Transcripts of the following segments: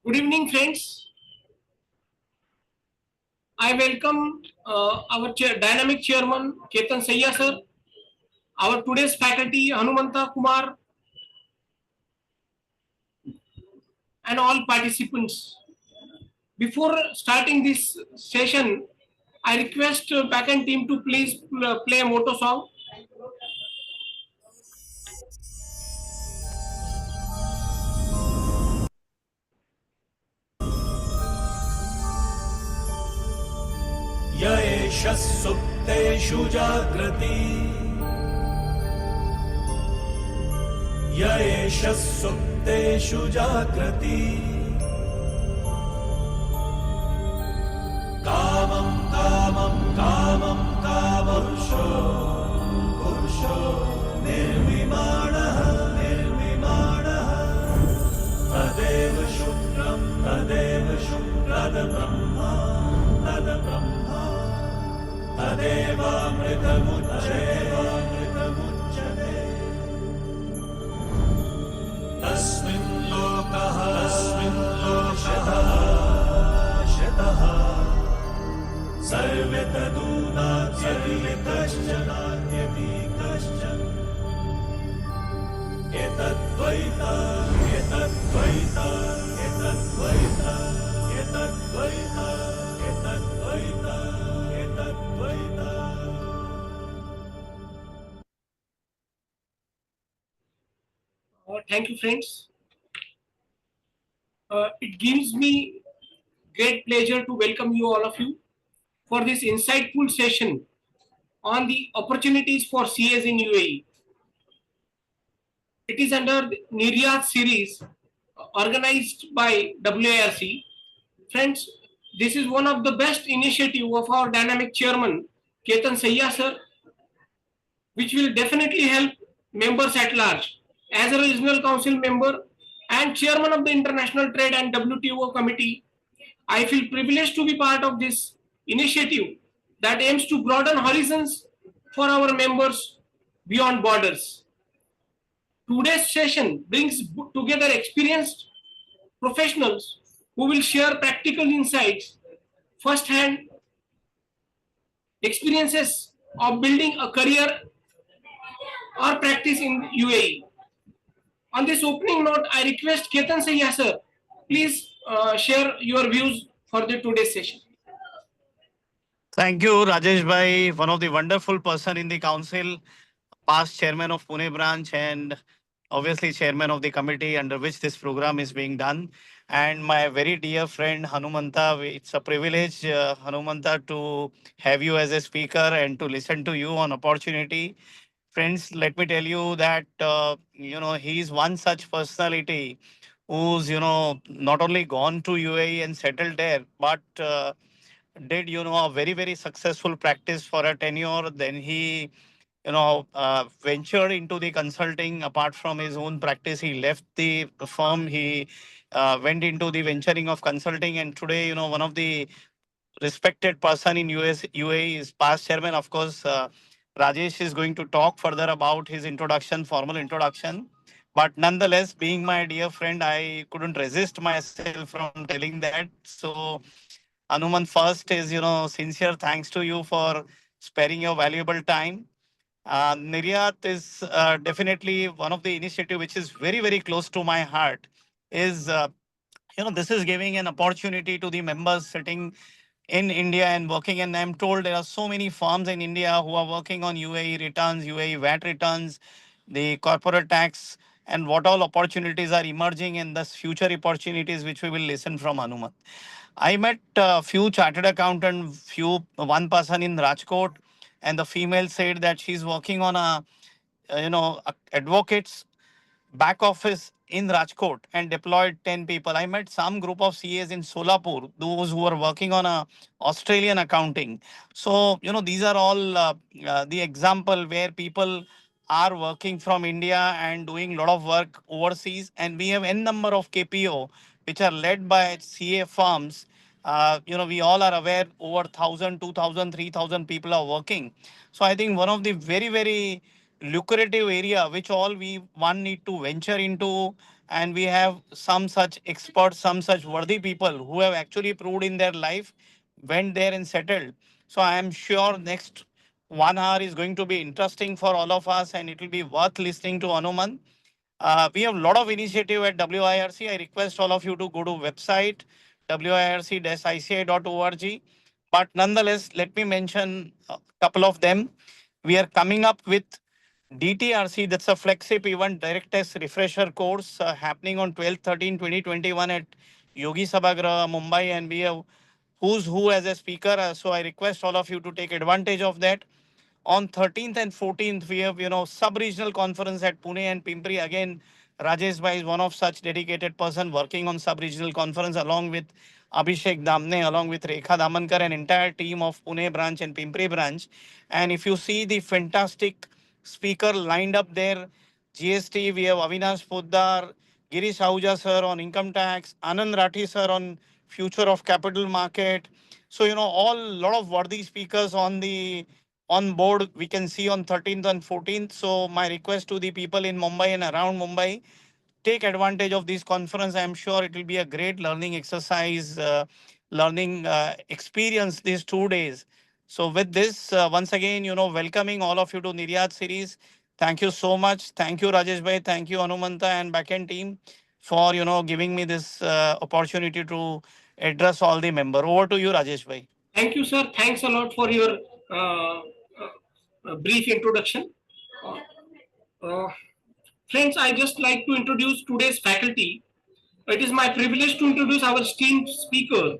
Good evening, friends. I welcome our dynamic chairman Ketan Sayya sir, our today's faculty Hanumanta Kumar, and all participants. Before starting this session, I request back end team to please play a motto song. य एष सुप्तेषु जाग्रति य एष सुप्तेषु जाग्रति कामं कामं कामं कामपुरुषो पुरुषो निर्विमाणः निर्विमाणः तदेव शुक्रं तद्ब्रह्मा तद्ब्रह्मा तदेवामृतमुच्यते तस्मिन् लोकः शतः सर्वे तदूनात्यपि कश्चन एतद्वैता एतद्वैता एतद्वैता एतद्वैता एतद्वैता एतद्वैता. Thank you, friends. It gives me great pleasure to welcome you all of you for this insightful session on the opportunities for CAs in UAE. It is under the Niryat series organized by WARC. Friends, this is one of the best initiative of our dynamic chairman, Ketan Sayya sir, which will definitely help members at large. As a regional council member and chairman of the International Trade and WTO Committee, I feel privileged to be part of this initiative that aims to broaden horizons for our members beyond borders. Today's session brings together experienced professionals who will share practical insights, first-hand experiences of building a career or practice in UAE. On this opening note, I request Ketan Sayya sir, please share your views for the today's session. Thank you, Rajesh Bhai, one of the wonderful person in the council, past chairman of Pune branch and obviously chairman of the committee under which this program is being done. And my very dear friend Hanumanta, it's a privilege, Hanumanta, to have you as a speaker and to listen to you on opportunity. Friends, let me tell you that, he is one such personality who's, not only gone to UAE and settled there, but did a very very successful practice for a tenure. Then he ventured into the consulting. Apart from his own practice, he left the firm. He went into the venturing of consulting, and today one of the respected person in UAE is past chairman. Of course, Rajesh is going to talk further about his introduction, formal introduction. But nonetheless, being my dear friend, I couldn't resist myself from telling that. So, Anuman, first is, sincere thanks to you for sparing your valuable time. Niryat is definitely one of the initiative which is very, very close to my heart. Is this is giving an opportunity to the members sitting in India and working. And I'm told there are so many firms in India who are working on UAE returns, UAE VAT returns, the corporate tax, and what all opportunities are emerging in this future opportunities, which we will listen from Hanuman. I met a few chartered accountant, one person in Rajkot, and the female said that she's working on advocates back office in Rajkot and deployed 10 people. I met some group of CAs in Solapur, those who are working on a Australian accounting. So, these are all the example where people are working from India and doing a lot of work overseas. And we have n number of KPO, which are led by CA firms. We all are aware over 1,000, 2,000, 3,000 people are working. So I think one of the very, very lucrative area which all we one need to venture into, and we have some such experts, some such worthy people who have actually proved in their life, went there and settled. So I am sure next 1 hour is going to be interesting for all of us, and it will be worth listening to Anuman. We have a lot of initiative at WIRC. I request all of you to go to website wirc-ici.org. But nonetheless, let me mention a couple of them. We are coming up with DTRC, that's a flagship event, direct test refresher course happening on 12/13/2021 at Yogi Sabhagraha, Mumbai, and we have who's who as a speaker. So I request all of you to take advantage of that. On 13th and 14th, we have, sub-regional conference at Pune and Pimpri. Again, Rajesh Bhai is one of such dedicated person working on sub-regional conference along with Abhishek Damne, along with Rekha Damankar, an entire team of Pune branch and Pimpri branch. And if you see the fantastic speaker lined up there, GST, we have Avinash Poddar, Girish Ahuja sir on income tax, Anand Rathi sir on future of capital market. So, all lot of worthy speakers on board we can see on 13th and 14th. So my request to the people in Mumbai and around Mumbai, take advantage of this conference. I'm sure it will be a great learning exercise, learning experience these 2 days. So with this, once again, welcoming all of you to Niryat series. Thank you so much. Thank you, Rajesh Bhai. Thank you, Anumanta and backend team for, giving me this opportunity to address all the member. Over to you, Rajesh Bhai. Thank you, sir. Thanks a lot for your brief introduction. Uh, uh, Friends, I just like to introduce today's faculty. It is my privilege to introduce our esteemed speaker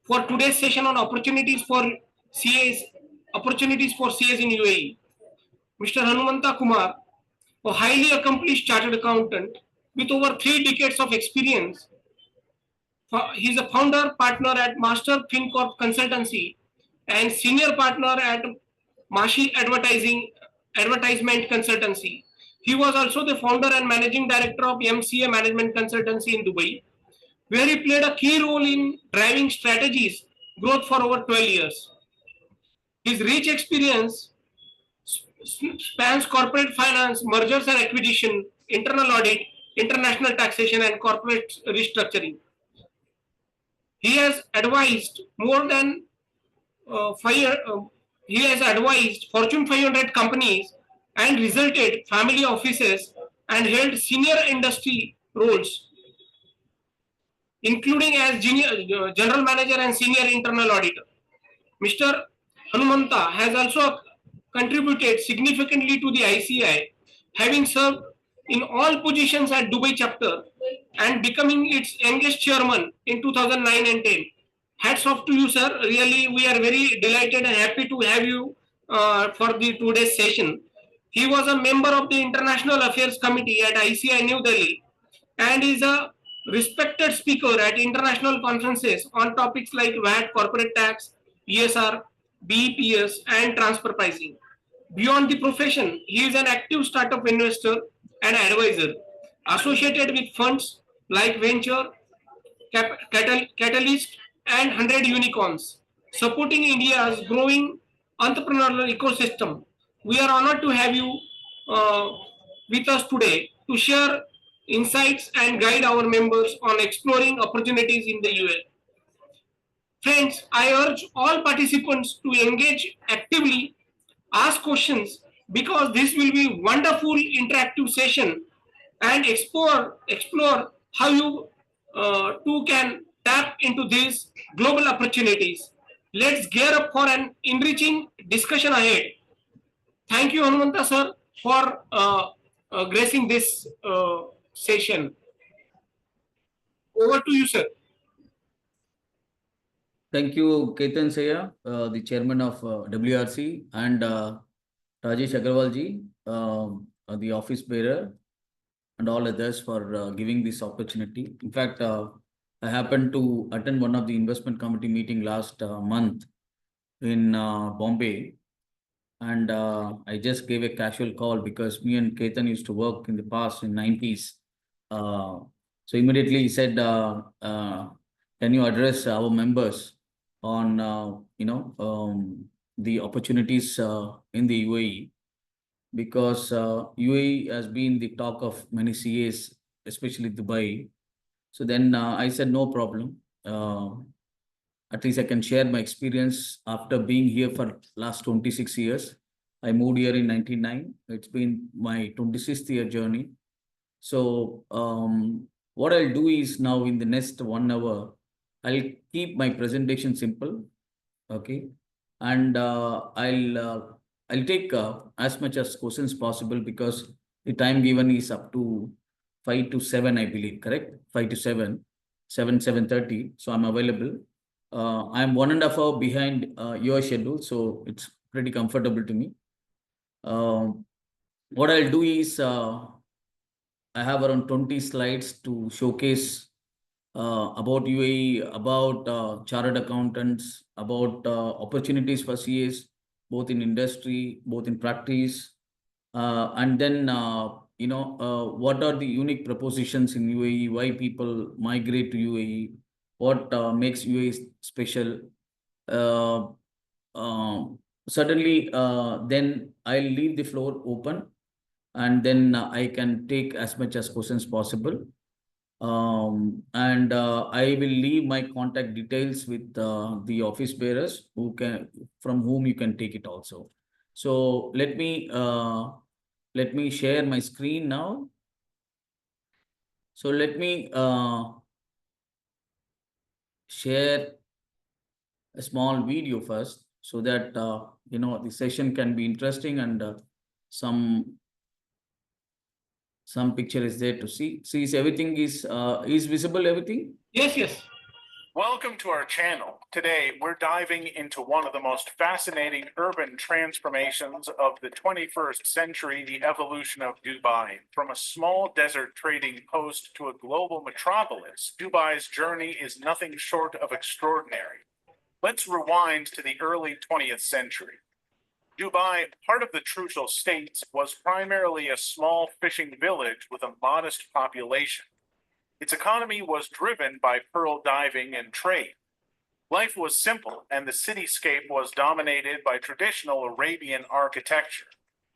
for today's session on CAs, opportunities for CAs in UAE. Mr. Hanumanta Kumar, a highly accomplished chartered accountant with over 3 decades of experience. He's a founder partner at Master FinCorp Consultancy and senior partner at Mashi Advertisement Consultancy. He was also the founder and managing director of MCA Management Consultancy in Dubai, where he played a key role in driving strategies growth for over 12 years. His rich experience spans corporate finance, mergers and acquisition, internal audit, international taxation, and corporate restructuring. He has advised more than five. He has advised Fortune 500 companies and resulted family offices and held senior industry roles, including as general manager and senior internal auditor. Mr. Hanumanta has also contributed significantly to the ICI, having served in all positions at Dubai chapter and becoming its youngest chairman in 2009 and 10. Hats off to you, sir. Really, we are very delighted and happy to have you for the today's session. He was a member of the International Affairs Committee at ICI New Delhi and is a respected speaker at international conferences on topics like VAT, corporate tax, ESR, BEPS, and transfer pricing. Beyond the profession, he is an active startup investor and advisor associated with funds like Venture, Catalyst, and 100 Unicorns, supporting India's growing entrepreneurial ecosystem. We are honored to have you uh, with us today to share insights and guide our members on exploring opportunities in the US. Friends, I urge all participants to engage actively, ask questions because this will be wonderful interactive session and explore how you too can tap into these global opportunities. Let's gear up for an enriching discussion ahead. Thank you, Hanumanta sir, for gracing this session. Over to you, sir. Thank you, Ketan Saya, the chairman of WRC, and Rajesh Agarwalji, the office bearer, and all others for giving this opportunity. In fact, I happened to attend one of the investment committee meeting last month in Bombay, and I just gave a casual call because me and Ketan used to work in the past in 90s. So immediately he said, can you address our members on the opportunities in the UAE? because UAE has been the talk of many CAs, especially Dubai. So then I said, no problem. At least I can share my experience after being here for last 26 years. I moved here in 99. It's been my 26th year journey. So what I'll do is now in the next 1 hour, I'll keep my presentation simple, okay, and I'll take as much as questions possible because the time given is up to 5 to 7, I believe, correct? 5 to 7, 7:30. So I'm available. I'm 1.5 hours behind your schedule, so it's pretty comfortable to me. What I'll do is I have around 20 slides to showcase about UAE, about chartered accountants, about opportunities for CAs, both in industry, both in practice, and then what are the unique propositions in UAE, why people migrate to UAE, what makes UAE special. Uh, Certainly, then I'll leave the floor open, and then I can take as much as questions possible. And I will leave my contact details with the office bearers from whom you can take it also. So let me share my screen now. So let me share a small video first so that the session can be interesting, and some picture is there to see. See, is everything is visible, everything? Yes, yes. Welcome to our channel. Today, we're diving into one of the most fascinating urban transformations of the 21st century, the evolution of Dubai. From a small desert trading post to a global metropolis, Dubai's journey is nothing short of extraordinary. Let's rewind to the early 20th century. Dubai, part of the Trucial States, was primarily a small fishing village with a modest population. Its economy was driven by pearl diving and trade. Life was simple, and the cityscape was dominated by traditional Arabian architecture.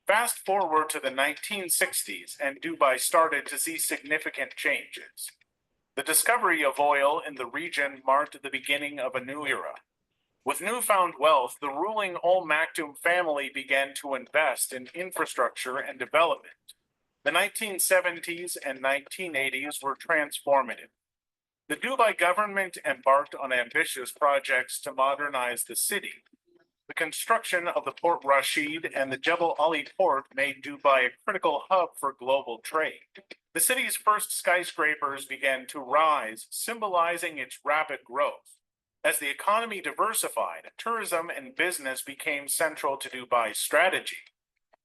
Fast forward to the 1960s, and Dubai started to see significant changes. The discovery of oil in the region marked the beginning of a new era. With newfound wealth, the ruling Al Maktoum family began to invest in infrastructure and development. The 1970s and 1980s were transformative. The Dubai government embarked on ambitious projects to modernize the city. The construction of the Port Rashid and the Jebel Ali port made Dubai a critical hub for global trade. The city's first skyscrapers began to rise, symbolizing its rapid growth. As the economy diversified, tourism and business became central to Dubai's strategy.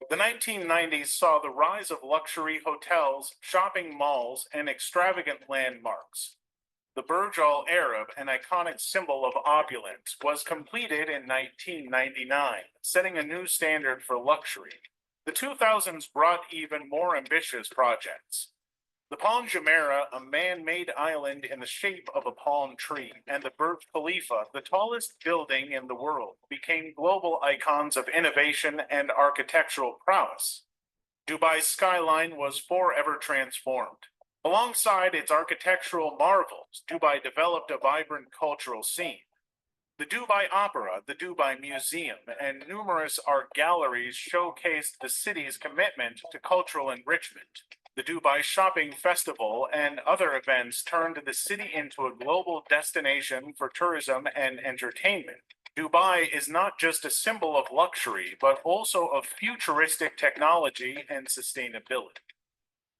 The 1990s saw the rise of luxury hotels, shopping malls, and extravagant landmarks. The Burj Al Arab, an iconic symbol of opulence, was completed in 1999, setting a new standard for luxury. The 2000s brought even more ambitious projects. The Palm Jumeirah, a man-made island in the shape of a palm tree, and the Burj Khalifa, the tallest building in the world, became global icons of innovation and architectural prowess. Dubai's skyline was forever transformed. Alongside its architectural marvels, Dubai developed a vibrant cultural scene. The Dubai Opera, the Dubai Museum, and numerous art galleries showcased the city's commitment to cultural enrichment. The Dubai Shopping Festival and other events turned the city into a global destination for tourism and entertainment. Dubai is not just a symbol of luxury, but also of futuristic technology and sustainability.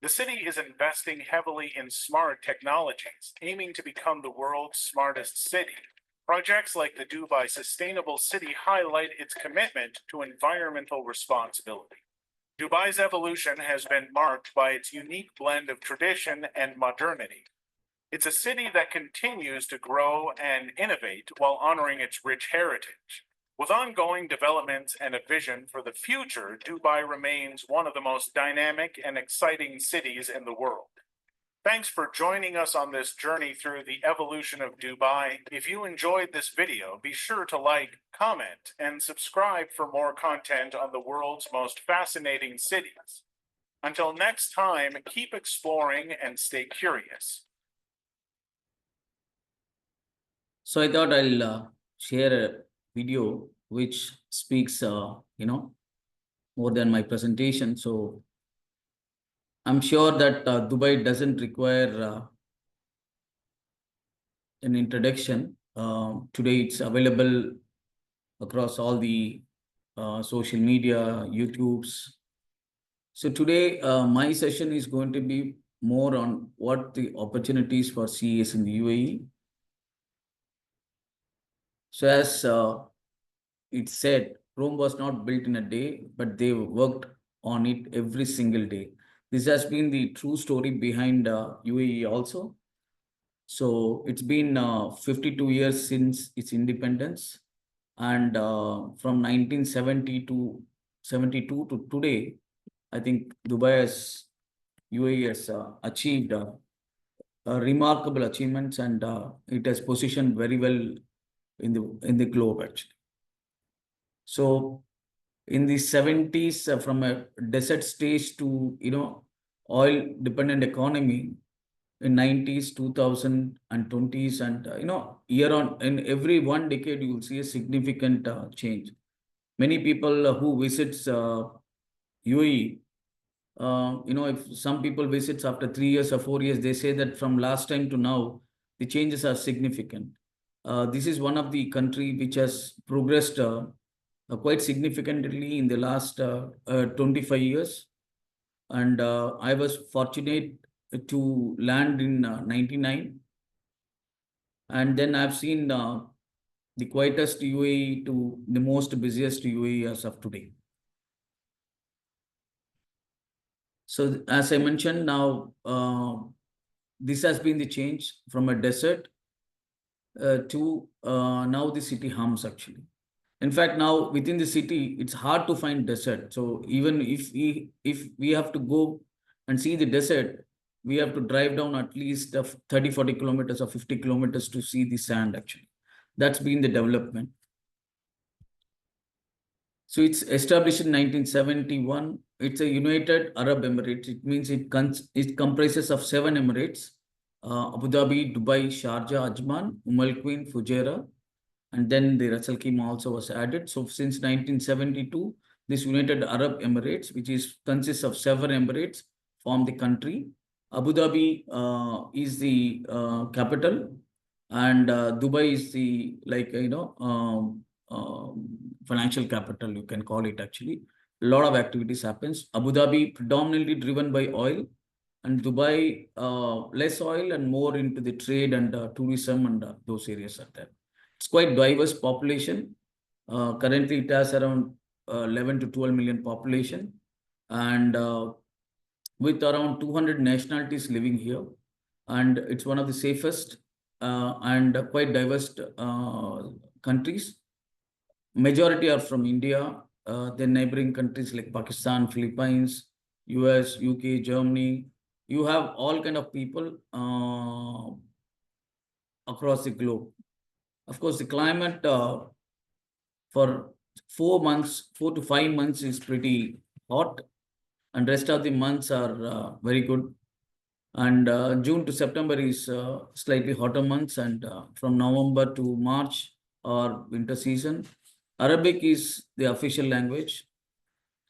The city is investing heavily in smart technologies, aiming to become the world's smartest city. Projects like the Dubai Sustainable City highlight its commitment to environmental responsibility. Dubai's evolution has been marked by its unique blend of tradition and modernity. It's a city that continues to grow and innovate while honoring its rich heritage. With ongoing developments and a vision for the future, Dubai remains one of the most dynamic and exciting cities in the world. Thanks for joining us on this journey through the evolution of Dubai. If you enjoyed this video, be sure to like, comment, and subscribe for more content on the world's most fascinating cities. Until next time, keep exploring and stay curious. So I thought I'll share a video which speaks, more than my presentation. So I'm sure that Dubai doesn't require an introduction. Today it's available across all the social media, YouTubes. So today my session is going to be more on what the opportunities for CES in the UAE. So as it said, Rome was not built in a day, but they worked on it every single day. This has been the true story behind UAE also. So it's been 52 years since its independence. And from 1970 to 72 to today, I think UAE has achieved remarkable achievements, and it has positioned very well in the globe actually. So in the 70s, from a desert stage to oil dependent economy, in 90s, 2000 and 20s, and year on in every one decade you will see a significant change. Many people who visits UAE, if some people visits after 3 years or 4 years, they say that from last time to now the changes are significant. This is one of the country which has progressed quite significantly in the last 25 years. And I was fortunate to land in 99. And then I've seen the quietest UAE to the most busiest UAE as of today. So as I mentioned now, this has been the change from a desert to now the city hums actually. In fact, now within the city, it's hard to find desert. So even if we have to go and see the desert, we have to drive down at least 30, 40 kilometers or 50 kilometers to see the sand actually. That's been the development. So it's established in 1971. It's a United Arab Emirates. It means it comprises of 7 emirates: Abu Dhabi, Dubai, Sharjah, Ajman, Al Queen, Fujairah, and then the Ras Al Khaimah also was added. So since 1972, this United Arab Emirates, which consists of 7 emirates, form the country. Abu Dhabi is the capital, and Dubai is the financial capital, you can call it actually. A lot of activities happens. Abu Dhabi predominantly driven by oil, and Dubai less oil and more into the trade and tourism, and those areas are there. It's quite diverse population. Currently, it has around 11 to 12 million population, and with around 200 nationalities living here. And it's one of the safest and quite diverse countries. Majority are from India, then neighboring countries like Pakistan, Philippines, US, UK, Germany. You have all kind of people across the globe. Of course, the climate for 4 to 5 months is pretty hot, and rest of the months are very good. And June to September is slightly hotter months, and from November to March or winter season. Arabic is the official language,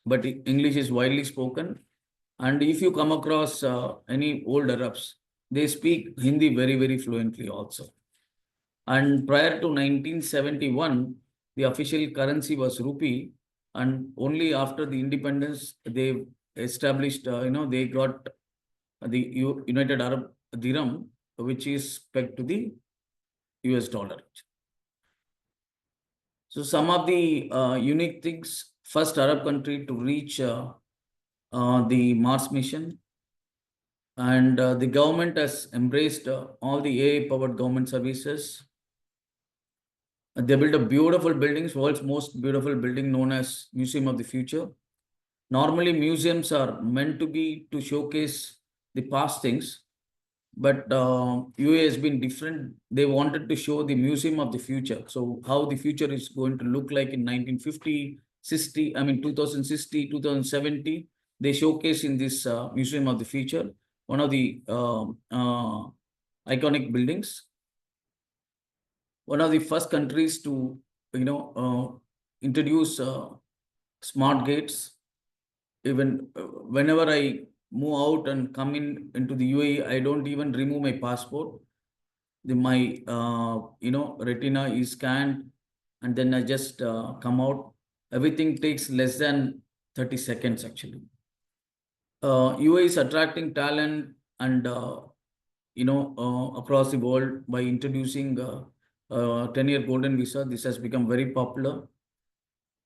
but English is widely spoken. And if you come across any old Arabs, they speak Hindi very, very fluently also. And prior to 1971, the official currency was rupee, and only after the independence they established, they got the United Arab Dirham, which is pegged to the US dollar. So some of the unique things: first Arab country to reach the Mars mission, and the government has embraced all the AI-powered government services. They built a beautiful buildings, world's most beautiful building known as Museum of the Future. Normally, museums are meant to be to showcase the past things, But UAE has been different. They wanted to show the museum of the future. So how the future is going to look like in 1950, 60, I mean 2060, 2070. They showcase in this museum of the future, one of the iconic buildings, one of the first countries to introduce smart gates. Even whenever I move out and come into the UAE, I don't even remove my passport. My retina is scanned, and then I just come out. Everything takes less than 30 seconds actually. UAE is attracting talent and across the world by introducing 10-year golden visa. This has become very popular,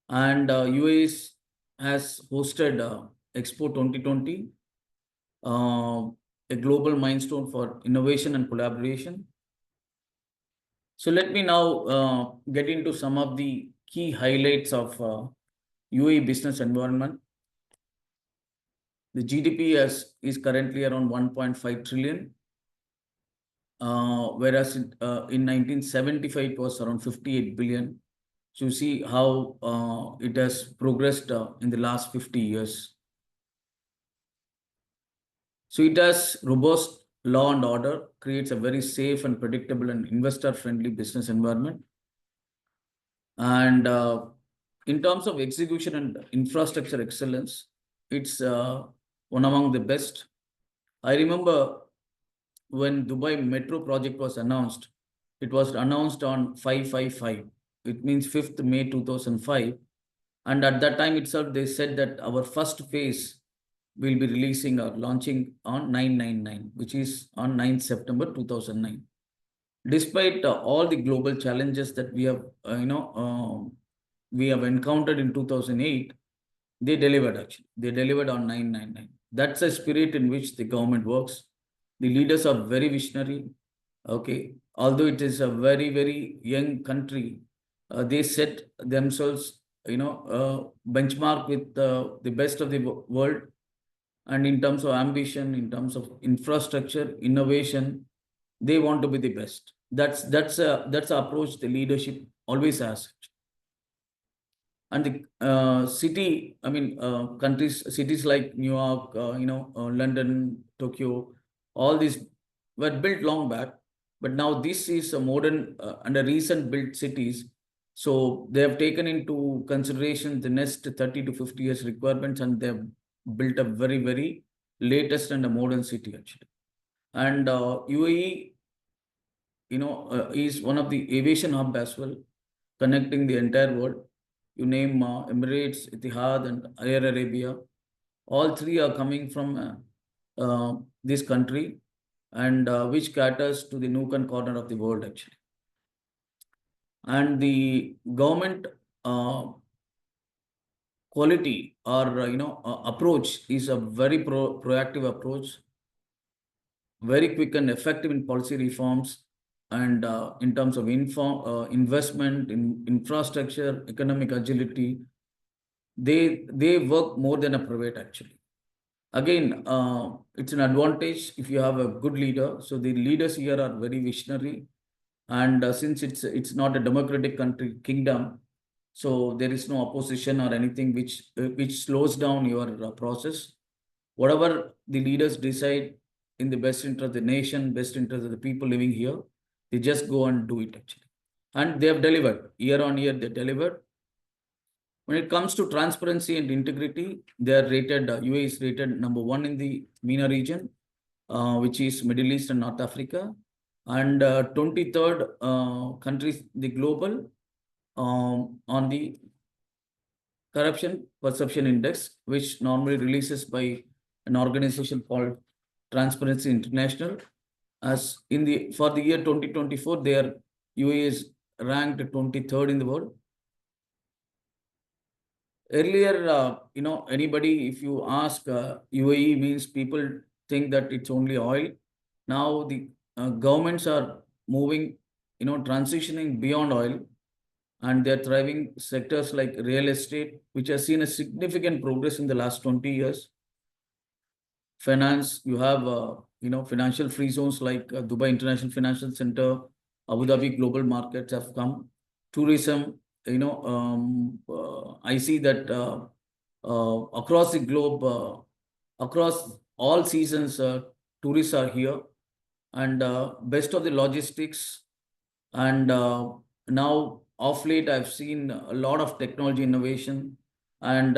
and UAE has hosted Expo 2020, a global milestone for innovation and collaboration. So let me now get into some of the key highlights of UAE business environment. The GDP is currently around 1.5 trillion, whereas in 1975 it was around 58 billion. So you see how it has progressed in the last 50 years. So it has robust law and order, creates a very safe and predictable and investor-friendly business environment. And in terms of execution and infrastructure excellence, it's one among the best. I remember when Dubai Metro project was announced, it was announced on 555. It means 5th May 2005. And at that time itself, they said that our first phase will be releasing or launching on 999, which is on 9th September 2009. Despite all the global challenges that we have encountered in 2008, they delivered actually. They delivered on 999. That's a spirit in which the government works. The leaders are very visionary. Okay. Although it is a very, very young country, they set themselves, benchmark with the best of the world. And in terms of ambition, in terms of infrastructure, innovation, they want to be the best. That's the approach the leadership always has. And the cities like New York, London, Tokyo, all these were built long back, but now this is a modern and a recent built cities. So they have taken into consideration the next 30 to 50 years requirements, and they have built a very, very latest and a modern city actually. And UAE, is one of the aviation hub as well, connecting the entire world. You name Emirates, Etihad, and Air Arabia. All three are coming from this country, and which caters to the nook and corner of the world actually. And the government quality or approach is a very proactive approach, very quick and effective in policy reforms, and in terms of investment in infrastructure, economic agility. They work more than a private actually. Again, it's an advantage if you have a good leader. So the leaders here are very visionary, and since it's not a democratic country kingdom, so there is no opposition or anything which slows down your process. Whatever the leaders decide in the best interest of the nation, best interest of the people living here, they just go and do it actually. And they have delivered. Year on year, they delivered. When it comes to transparency and integrity, they are rated, UAE is rated number 1 in the MENA region, which is Middle East and North Africa. And 23rd countries, the global, on the corruption perception index, which normally releases by an organization called Transparency International. As for the year 2024, their UAE is ranked 23rd in the world. Earlier, anybody, if you ask, UAE means people think that it's only oil. Now the governments are moving, transitioning beyond oil, and they're thriving sectors like real estate, which has seen a significant progress in the last 20 years. Finance, you have financial free zones like Dubai International Financial Center, Abu Dhabi global markets have come. Tourism, I see that across the globe, across all seasons, tourists are here, and best of the logistics. And now, off late, I've seen a lot of technology innovation, and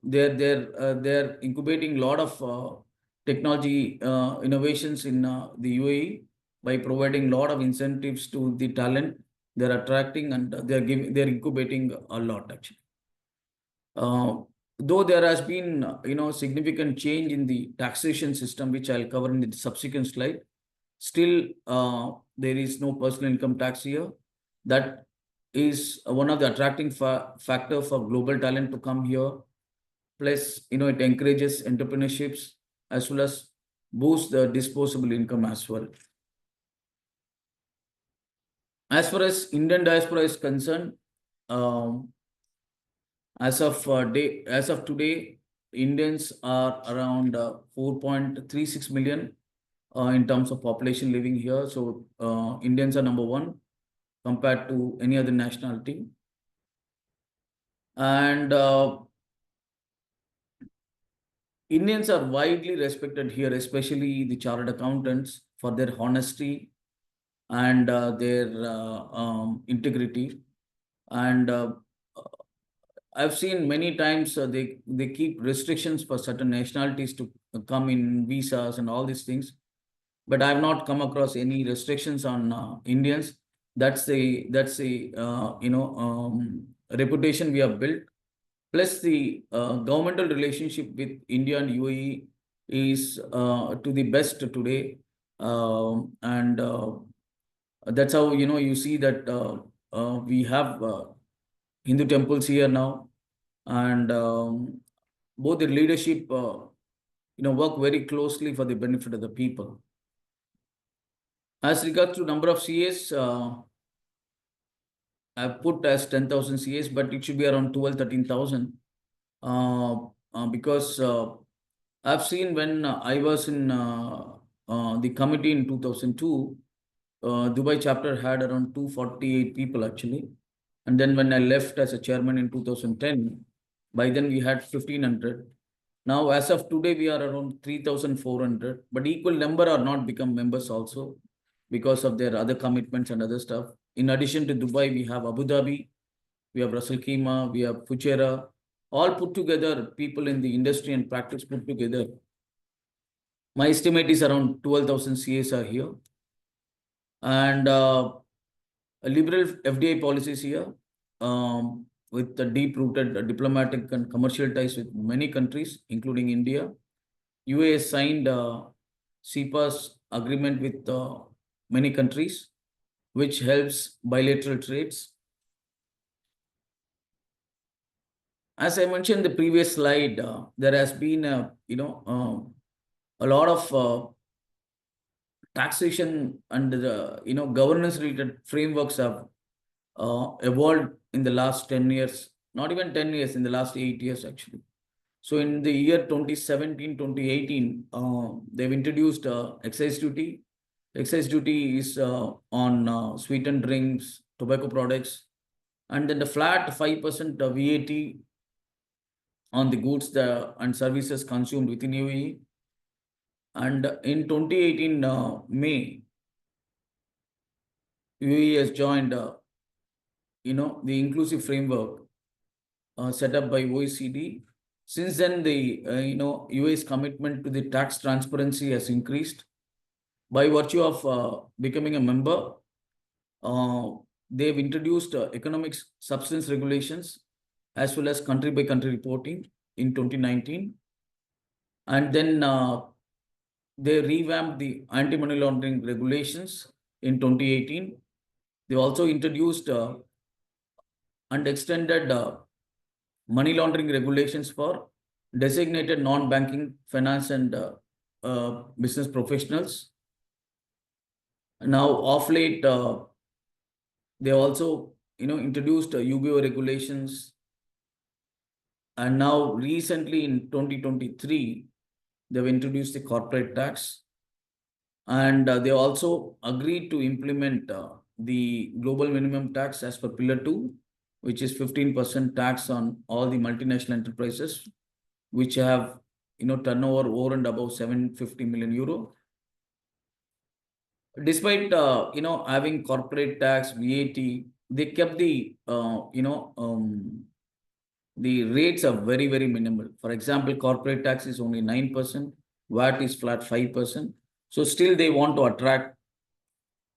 they're incubating a lot of technology innovations in the UAE by providing a lot of incentives to the talent they're attracting, and they're incubating a lot actually. Uh, though there has been significant change in the taxation system, which I'll cover in the subsequent slide, still there is no personal income tax here. That is one of the attracting factor for global talent to come here. Plus, it encourages entrepreneurships as well as boosts the disposable income as well. As far as Indian diaspora is concerned, um, as of today, Indians are around 4.36 million in terms of population living here. So Indians are number one compared to any other nationality. And Indians are widely respected here, especially the chartered accountants, for their honesty and their integrity. And I've seen many times they keep restrictions for certain nationalities to come in visas and all these things, but I've not come across any restrictions on Indians. That's the reputation we have built. Plus, the governmental relationship with India and UAE is to the best today, and that's how you see that we have Hindu temples here now, and both the leadership work very closely for the benefit of the people. As regards to number of CAs, I've put as 10,000 CAs, but it should be around 12,000-13,000 because I've seen when I was in the committee in 2002, Dubai chapter had around 248 people actually. And then when I left as a chairman in 2010, by then we had 1,500. Now, as of today, we are around 3,400, but equal number are not become members also because of their other commitments and other stuff. In addition to Dubai, we have Abu Dhabi, we have Ras Al Khaimah, we have Fujairah, all put together, people in the industry and practice put together. My estimate is around 12,000 CAs are here. And liberal FDI policies here, with the deep-rooted diplomatic and commercial ties with many countries, including India. UAE has signed CEPA's agreement with many countries, which helps bilateral trades. As I mentioned in the previous slide, there has been a lot of taxation and the governance related frameworks have evolved in the last 10 years, not even 10 years, in the last 8 years actually. So in the year 2017, 2018, they've introduced excise duty. Excise duty is on sweetened drinks, tobacco products, and then the flat 5% VAT on the goods and services consumed within UAE. And in 2018 May, UAE has joined the inclusive framework set up by OECD. Since then, the UAE's commitment to the tax transparency has increased. By virtue of becoming a member, they've introduced economic substance regulations as well as country by country reporting in 2019. And then they revamped the anti-money laundering regulations in 2018. They also introduced and extended money laundering regulations for designated non-banking finance and business professionals. Now, off late, they also introduced UBO regulations, and now recently in 2023, they've introduced the corporate tax. And they also agreed to implement the global minimum tax as per Pillar 2, which is 15% tax on all the multinational enterprises which have turnover over and above 750 million euro. Despite having corporate tax, VAT, they kept the rates are very, very minimal. For example, corporate tax is only 9%, VAT is flat 5%. So still they want to attract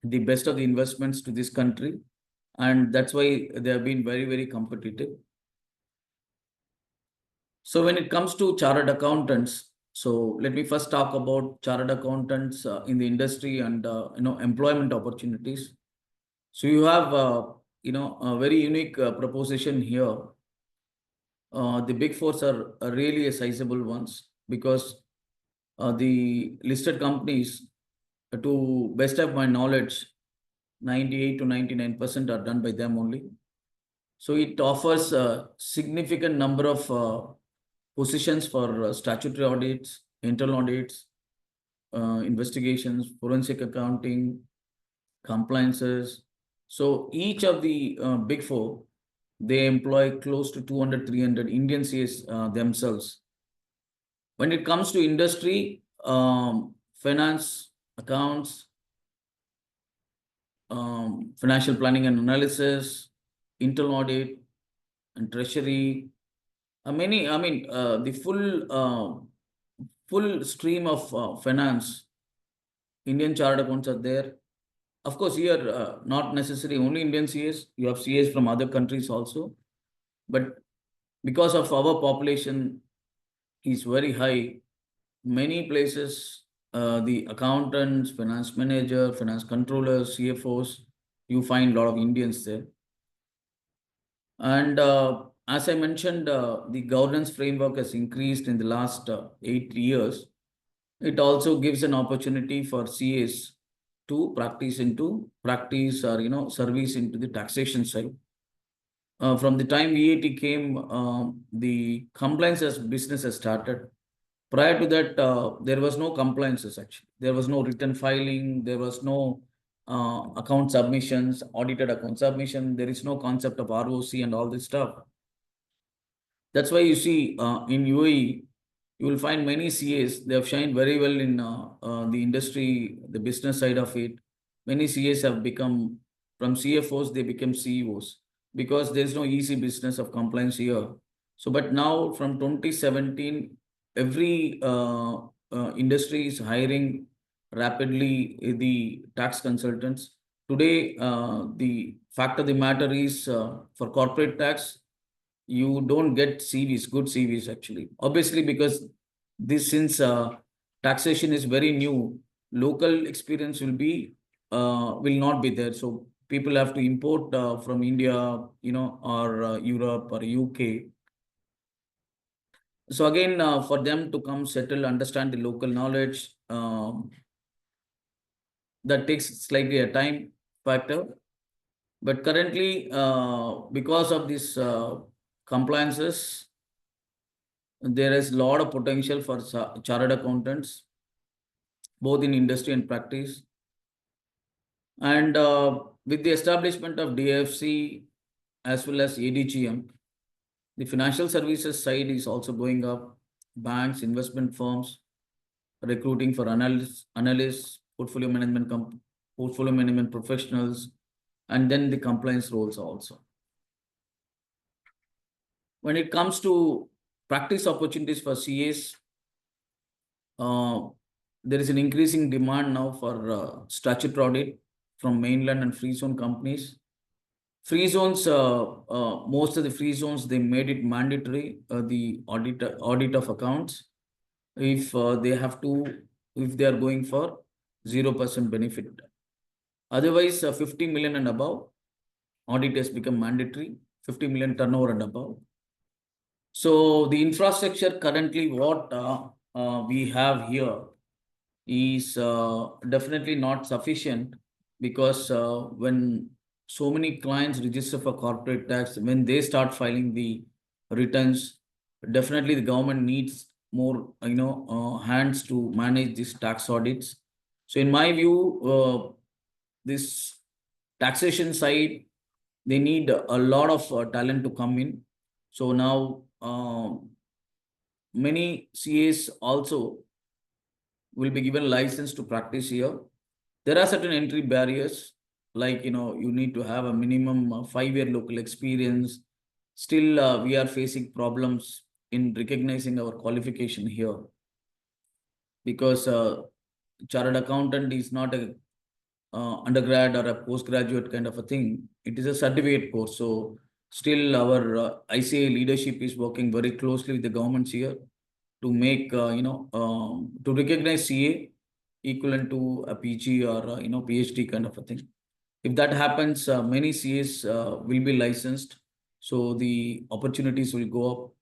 the best of the investments to this country. And that's why they have been very, very competitive. So when it comes to chartered accountants, so let me first talk about chartered accountants in the industry and employment opportunities. So you have a very unique proposition here. The big fours are really a sizable ones because the listed companies, to best of my knowledge, 98 to 99% are done by them only. So it offers a significant number of positions for statutory audits, internal audits, investigations, forensic accounting, compliances. So each of the big four, they employ close to 200, 300 Indian CAs themselves. When it comes to industry, finance, accounts, financial planning and analysis, internal audit, and treasury. The full stream of finance, Indian chartered accounts are there. Of course, here not necessarily only Indian CAs. You have CAs from other countries also, but because of our population is very high, many places the accountants, finance manager, finance controllers, CFOs, you find a lot of Indians there. And as I mentioned, the governance framework has increased in the last 8 years. It also gives an opportunity for CAs to practice or service into the taxation side. From the time VAT came, the compliance as business has started. Prior to that, there was no compliances actually. There was no written filing. There was no account submissions, audited account submission. There is no concept of ROC and all this stuff. That's why you see in UAE, you will find many CAs. They have shined very well in the industry, the business side of it. Many CAs have become, from CFOs, they become CEOs because there's no easy business of compliance here. So, but now from 2017, every industry is hiring rapidly the tax consultants. Today, the fact of the matter is for corporate tax, you don't get CVs, good CVs actually. Obviously, because since taxation is very new, local experience will not be there. So people have to import from India, or Europe or UK. So again, for them to come settle, understand the local knowledge, that takes slightly a time factor. But currently, because of this compliances, there is a lot of potential for chartered accountants, both in industry and practice. And with the establishment of DFC as well as ADGM, the financial services side is also going up. Banks, investment firms, recruiting for analysts, portfolio management professionals, and then the compliance roles also. When it comes to practice opportunities for CAs, there is an increasing demand now for statutory audit from mainland and free zone companies. Free zones, most of the free zones, they made it mandatory, the audit of accounts, if they are going for 0% benefit. Otherwise, 50 million and above, audit has become mandatory, 50 million turnover and above. So the infrastructure currently what we have here is definitely not sufficient, because when so many clients register for corporate tax, when they start filing the returns, definitely the government needs more hands to manage these tax audits. So in my view, this taxation side, they need a lot of talent to come in. So now many CAs also will be given license to practice here. There are certain entry barriers, like you need to have a minimum 5-year local experience. Still, we are facing problems in recognizing our qualification here, because chartered accountant is not a undergrad or a postgraduate kind of a thing. It is a certificate course. So still our ICA leadership is working very closely with the governments here to make, to recognize CA equivalent to a PG or, PhD kind of a thing. If that happens, many CAs will be licensed. So the opportunities will go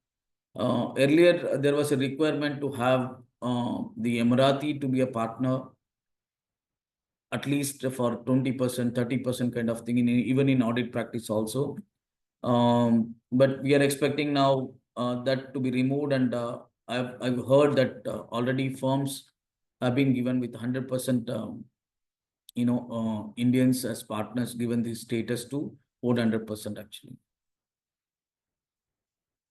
up. Earlier, there was a requirement to have the Emirati to be a partner, at least for 20%, 30% kind of thing, even in audit practice also. But we are expecting now that to be removed, and I've heard that already firms have been given with 100%, Indians as partners, given this status to 400% actually.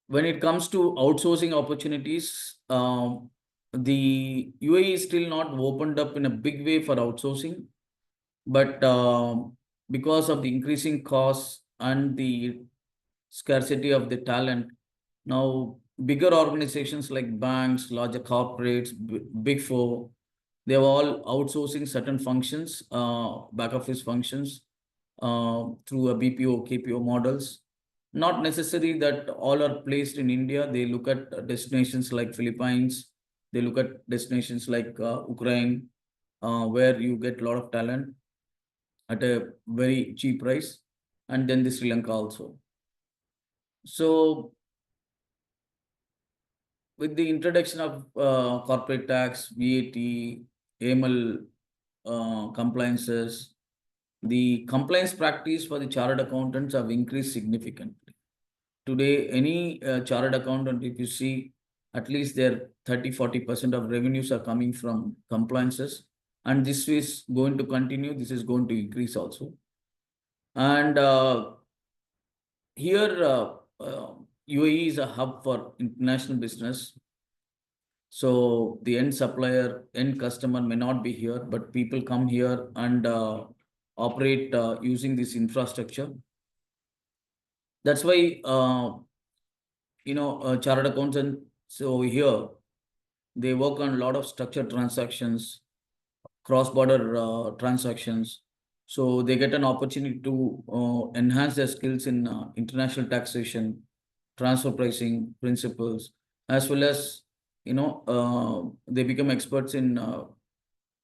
When it comes to outsourcing opportunities, the UAE is still not opened up in a big way for outsourcing, but because of the increasing costs and the scarcity of the talent, now bigger organizations like banks, larger corporates, big four, they're all outsourcing certain functions, back office functions, through a BPO, KPO models. Not necessary that all are placed in India. They look at destinations like Philippines. They look at destinations like Ukraine, where you get a lot of talent at a very cheap price, and then the Sri Lanka also. So with the introduction of corporate tax, VAT, AML compliances, the compliance practice for the chartered accountants have increased significantly. Today, any chartered accountant, if you see, at least their 30-40% of revenues are coming from compliances, and this is going to continue. This is going to increase also. And here, UAE is a hub for international business. So the end supplier, end customer may not be here, but people come here and operate using this infrastructure. That's why, chartered accountants over here, they work on a lot of structured transactions, cross-border transactions. So they get an opportunity to enhance their skills in international taxation, transfer pricing principles, as well as, they become experts in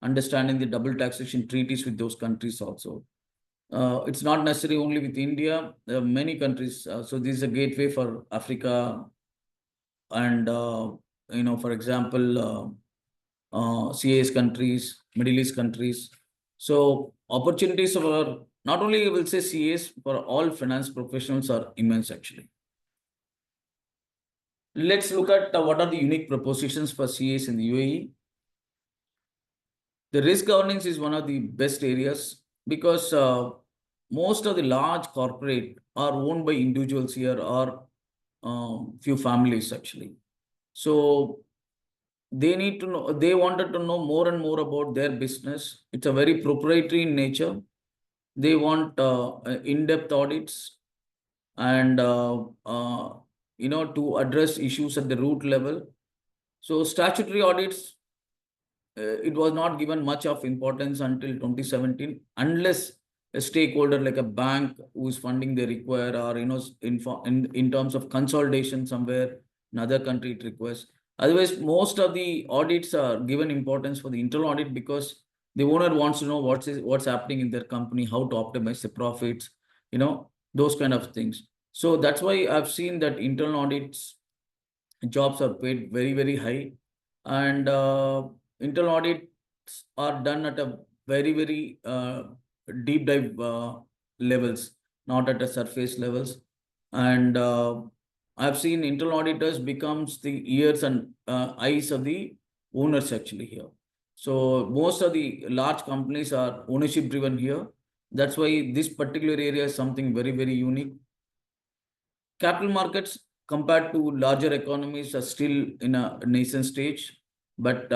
understanding the double taxation treaties with those countries also. It's not necessary only with India. There are many countries. So this is a gateway for Africa and, for example, CAS countries, Middle East countries. So opportunities for not only, I will say, CAs, for all finance professionals are immense actually. Let's look at what are the unique propositions for CAs in the UAE. The risk governance is one of the best areas, because most of the large corporate are owned by individuals here, or few families actually. So they need to know, they wanted to know more and more about their business. It's a very proprietary in nature. They want in-depth audits, and to address issues at the root level. So statutory audits, it was not given much of importance until 2017, unless a stakeholder like a bank who is funding they require, or in terms of consolidation somewhere another country it requires. Otherwise, most of the audits are given importance for the internal audit, because the owner wants to know what's happening in their company, how to optimize the profits, those kind of things. So that's why I've seen that internal audits jobs are paid very, very high, and internal audits are done at a very, very deep dive levels, not at a surface levels. And I've seen internal auditors becomes the ears and eyes of the owners actually here. So most of the large companies are ownership driven here. That's why this particular area is something very, very unique. Capital markets compared to larger economies are still in a nascent stage. But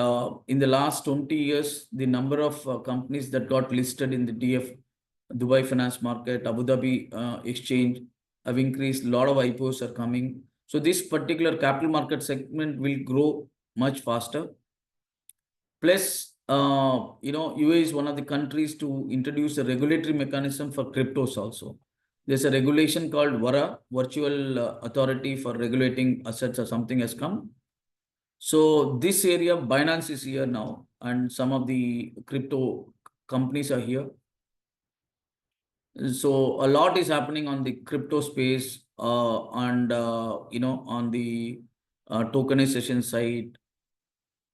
in the last 20 years, the number of companies that got listed in the Dubai finance market, Abu Dhabi exchange have increased. A lot of IPOs are coming. So this particular capital market segment will grow much faster. Plus, UAE is one of the countries to introduce a regulatory mechanism for cryptos also. There's a regulation called VARA, Virtual Authority for Regulating Assets or something has come. So this area, Binance is here now, and some of the crypto companies are here. So a lot is happening on the crypto space and on the tokenization side.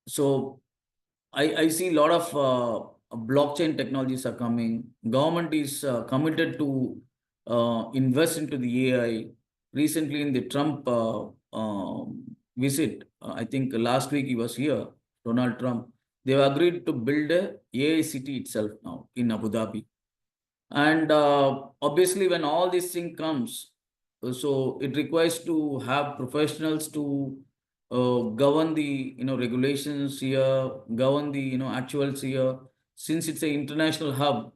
So I see a lot of blockchain technologies are coming. Government is committed to invest into the AI. Recently, in the Trump visit, I think last week he was here, Donald Trump. They've agreed to build a AI city itself now in Abu Dhabi. And obviously, when all this thing comes, so it requires to have professionals to govern the regulations here, govern the actuals here. Since it's an international hub,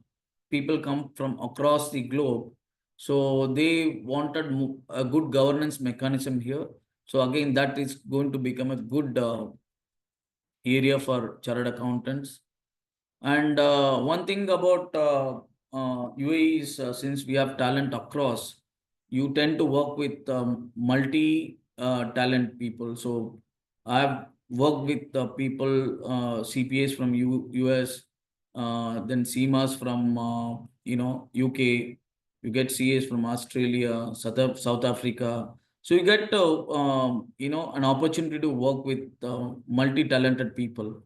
people come from across the globe, so they wanted a good governance mechanism here. So again, that is going to become a good area for chartered accountants. And one thing about UAE is since we have talent across, you tend to work with multi talent people. So I've worked with people, CPAs from US, then CMAs from UK. You get CAs from Australia, South Africa. So you get an opportunity to work with multi-talented people.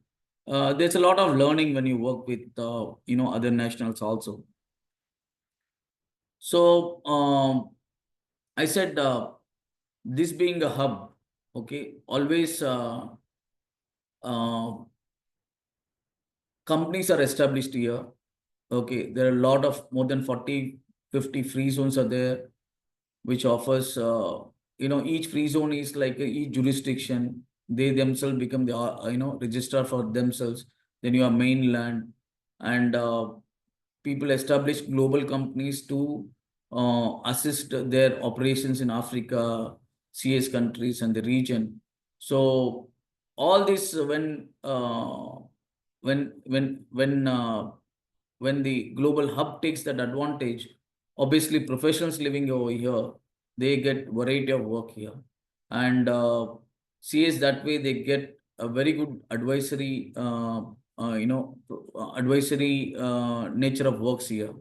There's a lot of learning when you work with other nationals also. So I said this being a hub, okay, always companies are established here. Okay, there are a lot of more than 40, 50 free zones are there, which offers each free zone is like each jurisdiction. They themselves become the registrar for themselves. Then you have mainland, and people establish global companies to assist their operations in Africa, CS countries, and the region. So all this when the global hub takes that advantage, obviously professionals living over here, they get variety of work here, and CS that way they get a very good advisory advisory nature of works here.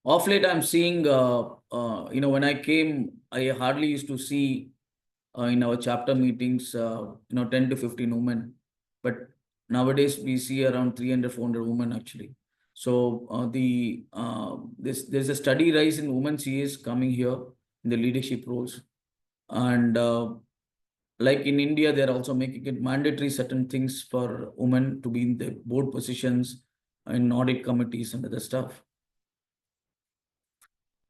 Off late, I'm seeing, when I came, I hardly used to see in our chapter meetings, 10 to 15 women. But nowadays, we see around 300, 400 women actually. So there's a steady rise in women CAs coming here in the leadership roles. And like in India, they're also making it mandatory certain things for women to be in the board positions, in audit committees and other stuff.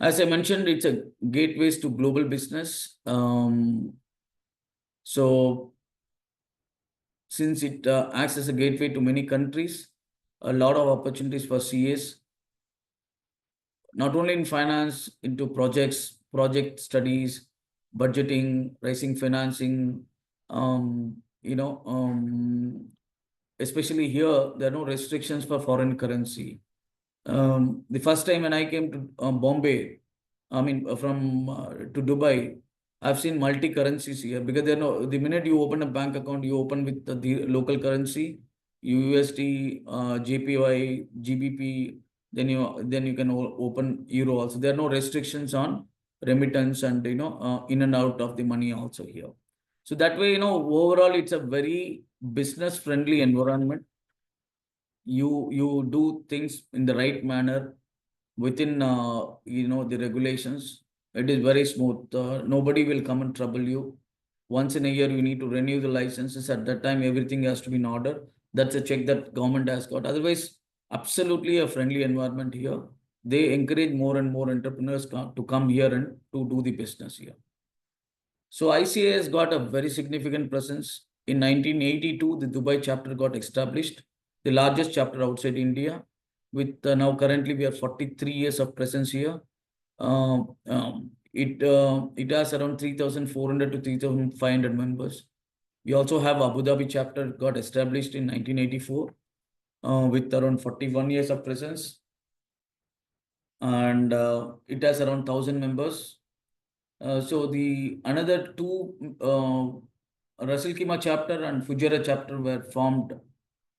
As I mentioned, it's a gateways to global business. So since it acts as a gateway to many countries, a lot of opportunities for CAs, not only in finance, into project studies, budgeting, raising financing, especially here, there are no restrictions for foreign currency. The first time when I came to Bombay, I mean from to Dubai, I've seen multi currencies here because the minute you open a bank account, you open with the local currency, USD, JPY, GBP. Then you can open euro also. There are no restrictions on remittance and in and out of the money also here. So that way, overall it's a very business friendly environment. You do things in the right manner within the regulations. It is very smooth. Nobody will come and trouble you. once in a year you need to renew the licenses. At that time, everything has to be in order. That's a check that government has got. Otherwise, absolutely a friendly environment here. They encourage more and more entrepreneurs to come here and to do the business here. So ICA has got a very significant presence. In 1982, the Dubai chapter got established, the largest chapter outside India. With now currently we have 43 years of presence here. It has around 3,400 to 3,500 members. We also have Abu Dhabi chapter got established in 1984 with around 41 years of presence, and it has around 1,000 members. So the another two Ras Al Khaimah chapter and Fujairah chapter were formed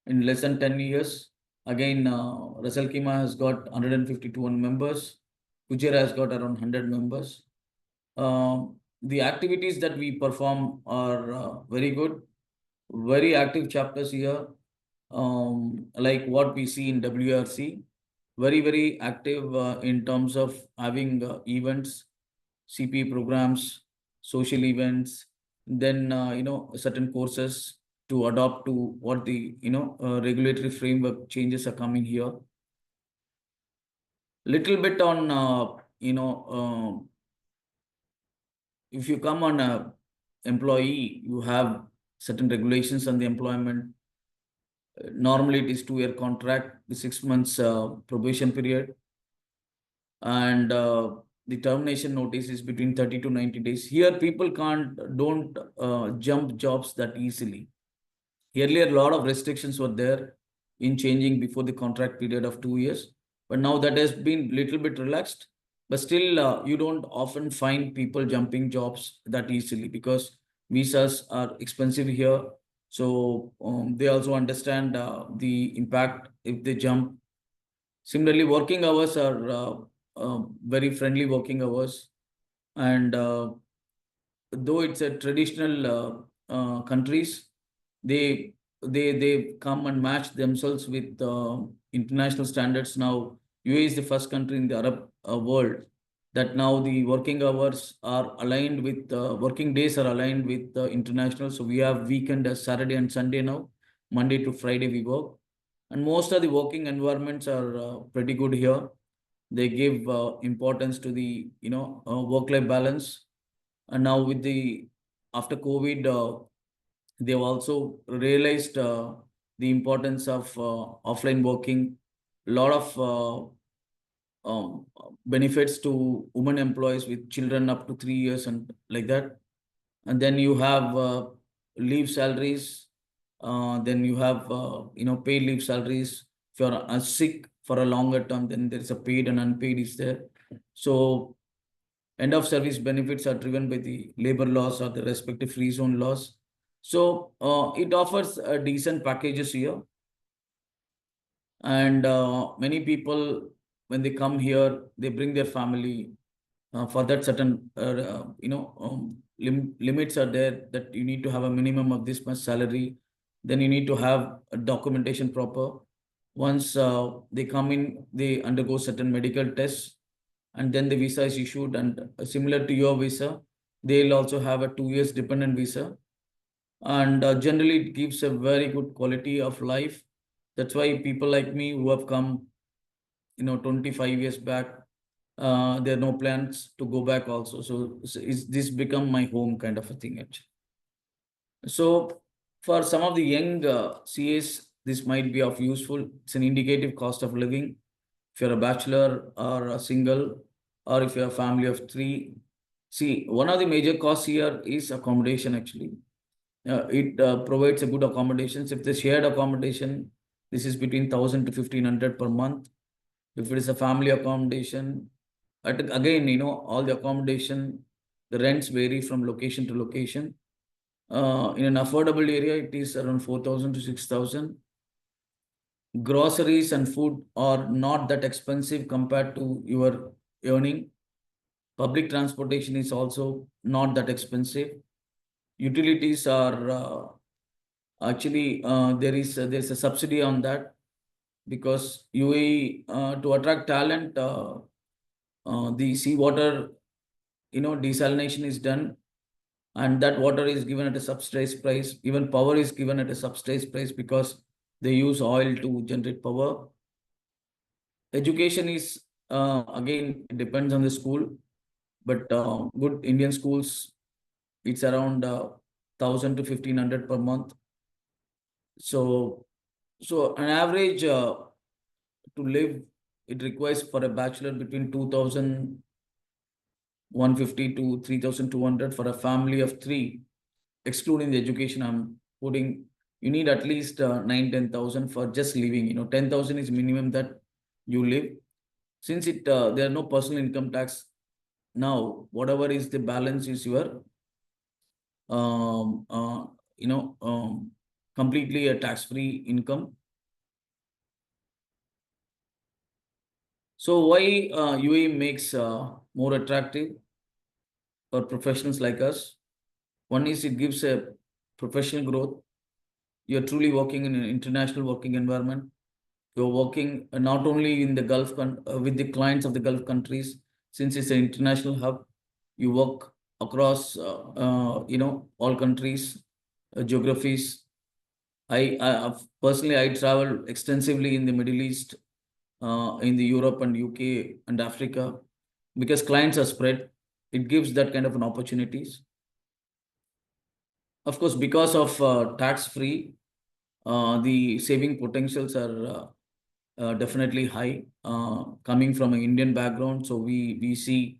in less than 10 years. Again, Ras Al Khaimah has got 152 members. Fujairah has got around 100 members. The activities that we perform are very good, very active chapters here, like what we see in WRC, very active in terms of having events, CP programs, social events, then certain courses to adopt to what the regulatory framework changes are coming here. Little bit on if you come on a employee, you have certain regulations on the employment. Normally it is 2-year contract, the 6 months probation period, and the termination notice is between 30 to 90 days. Here people don't jump jobs that easily. Earlier, a lot of restrictions were there in changing before the contract period of 2 years, but now that has been little bit relaxed. But still, you don't often find people jumping jobs that easily because visas are expensive here. So they also understand the impact if they jump. Similarly, working hours are very friendly working hours, and though it's a traditional countries, they they come and match themselves with international standards. Now UAE is the first country in the Arab world that now the working hours are aligned with working days are aligned with international. So we have weekend as Saturday and Sunday now. Monday to Friday we work, and most of the working environments are pretty good here. They give importance to the work-life balance, and now with the after COVID, they've also realized the importance of offline working. A lot of benefits to women employees with children up to 3 years and like that. And then you have leave salaries. Then you have paid leave salaries. If you're sick for a longer term, then there is a paid and unpaid is there. So end of service benefits are driven by the labor laws or the respective free zone laws. So it offers decent packages here. And many people, when they come here, they bring their family. For that, certain limits are there that you need to have a minimum of this much salary. Then you need to have a documentation proper. Once they come in, they undergo certain medical tests, and then the visa is issued. And similar to your visa, they'll also have a 2 years dependent visa. And generally, it gives a very good quality of life. That's why people like me who have come 25 years back, there are no plans to go back also. So is this become my home kind of a thing actually. So for some of the young CAs, this might be of useful. It's an indicative cost of living. If you're a bachelor or a single, or if you're a family of 3, see, one of the major costs here is accommodation actually. It provides a good accommodations. If the shared accommodation, this is between 1,000 to 1,500 per month. If it is a family accommodation, again, all the accommodation, the rents vary from location to location. In an affordable area, it is around 4,000 to 6,000. Groceries and food are not that expensive compared to your earning. Public transportation is also not that expensive. Utilities are actually there's a subsidy on that, because UAE to attract talent, the seawater desalination is done, and that water is given at a subsidized price. Even power is given at a subsidized price because they use oil to generate power. Education is again, it depends on the school, but good Indian schools, it's around 1,000 to 1,500 per month. So an average to live, it requires for a bachelor between 2,150 to 3,200. For a family of three, excluding the education I'm putting, you need at least 9-10,000 for just living. 10,000 is minimum that you live. Since there are no personal income tax now, whatever is the balance is your um, uh, you know completely a tax-free income. So why UAE makes more attractive for professionals like us? One is it gives a professional growth. You're truly working in an international working environment. You're working not only in the with the clients of the Gulf countries, since it's an international hub. You work across all countries, geographies. Personally, I travel extensively in the Middle East, in the Europe and UK and Africa, because clients are spread. It gives that kind of an opportunities. Of course, because of tax free, the saving potentials are definitely high. Coming from an Indian background, so we see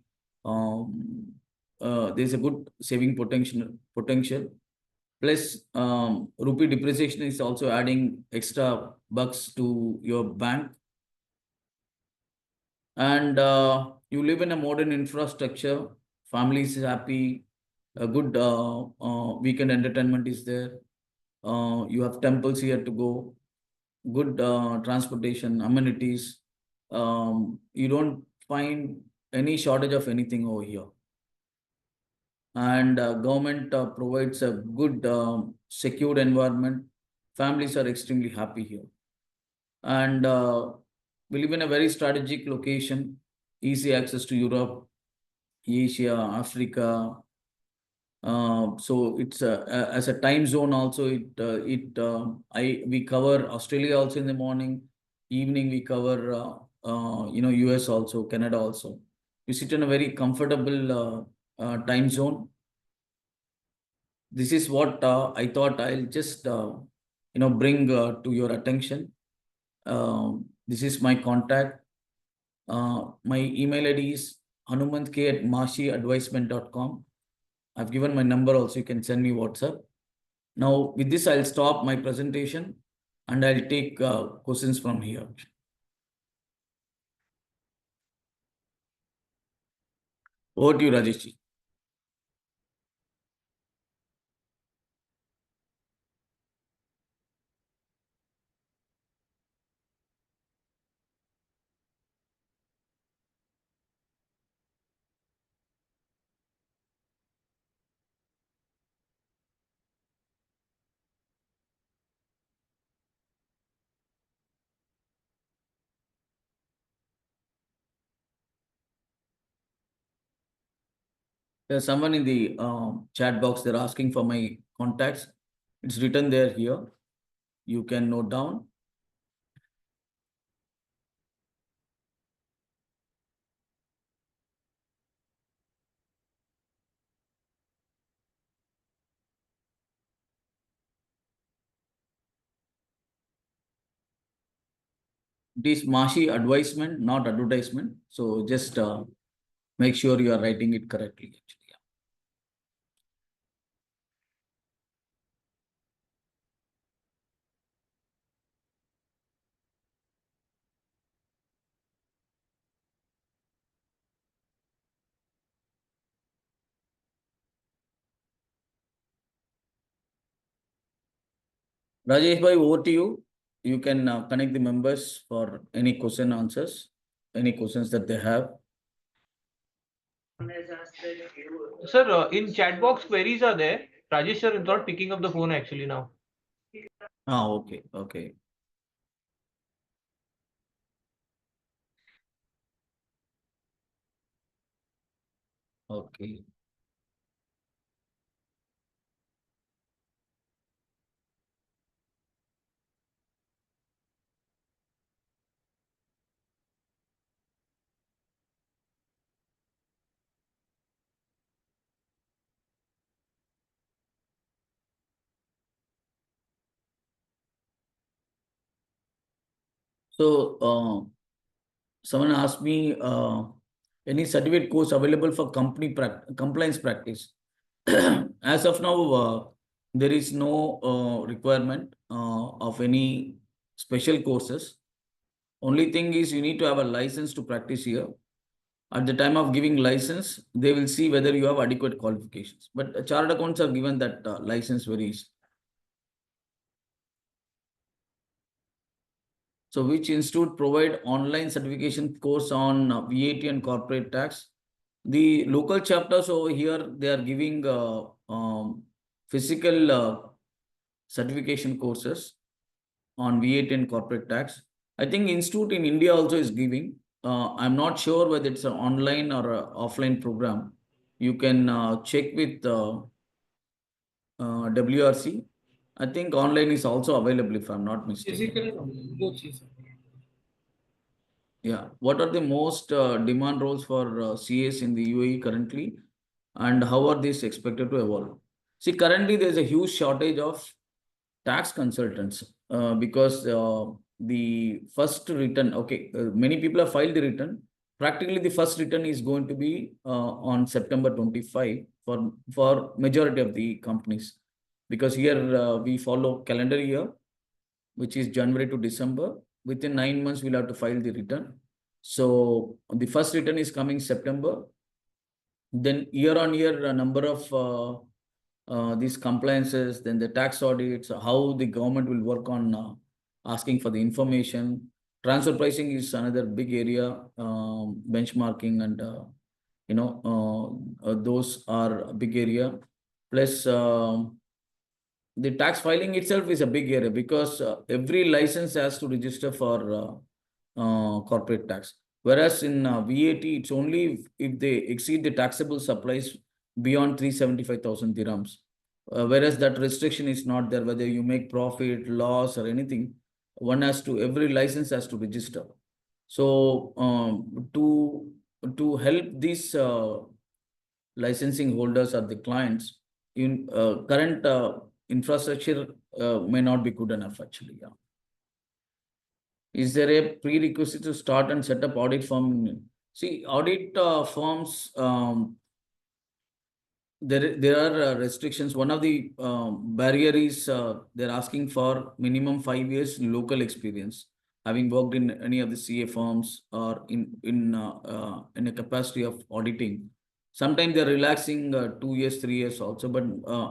there's a good saving potential. Plus, rupee depreciation is also adding extra bucks to your bank. And you live in a modern infrastructure, family is happy, a good weekend entertainment is there. You have temples here to go, good transportation, amenities. You don't find any shortage of anything over here. And government provides a good secured environment. Families are extremely happy here. And we live in a very strategic location, easy access to Europe, Asia, Africa. So it's as a time zone also. We cover Australia also in the morning, evening we cover US also, Canada also. We sit in a very comfortable time zone. This is what I thought I'll just bring to your attention. This is my contact. My email ID is hanumantk@mashiadvisement.com. I've given my number also. You can send me WhatsApp. Now, with this, I'll stop my presentation and I'll take questions from here. Over to you, Rajesh. There's someone in the chat box. They're asking for my contacts. It's written there here. You can note down. It is Mashi advisement, not advertisement. So just make sure you are writing it correctly. Actually. Rajesh bhai, over to you. You can connect the members for any question answers, any questions that they have. Sir, in chat box queries are there. Rajesh sir is not picking up the phone actually now. Okay, okay. Okay. So, someone asked me, any certificate course available for compliance practice. As of now, there is no requirement of any special courses. Only thing is you need to have a license to practice here. At the time of giving license, they will see whether you have adequate qualifications. But chartered accounts are given that license very easy. So which institute provide online certification course on VAT and corporate tax? The local chapters over here, they are giving physical certification courses on VAT and corporate tax. I think institute in India also is giving. I'm not sure whether it's an online or a offline program. You can check with WRC. I think online is also available if I'm not mistaken. Physical, both is. Yeah. What are the most demand roles for CAs in the UAE currently, and how are these expected to evolve? See, currently there's a huge shortage of tax consultants because the first return, okay, many people have filed the return. Practically, the first return is going to be on September 25 for majority of the companies, because here we follow calendar year, which is January to December. Within 9 months, we'll have to file the return. So the first return is coming September. Then year on year, a number of these compliances, then the tax audits, how the government will work on asking for the information. Transfer pricing is another big area, benchmarking and those are a big area. Plus, the tax filing itself is a big area because every license has to register for corporate tax. Whereas in VAT, it's only if they exceed the taxable supplies beyond 375,000 dirhams. Whereas that restriction is not there, whether you make profit, loss, or anything, every license has to register. So to help these licensing holders or the clients, in current infrastructure may not be good enough actually. Yeah. Is there a prerequisite to start and set up audit firm? See, audit firms, there are restrictions. One of the barrier is they're asking for minimum 5 years local experience, having worked in any of the CA firms or in a capacity of auditing. Sometimes they're relaxing 2 years, 3 years also, but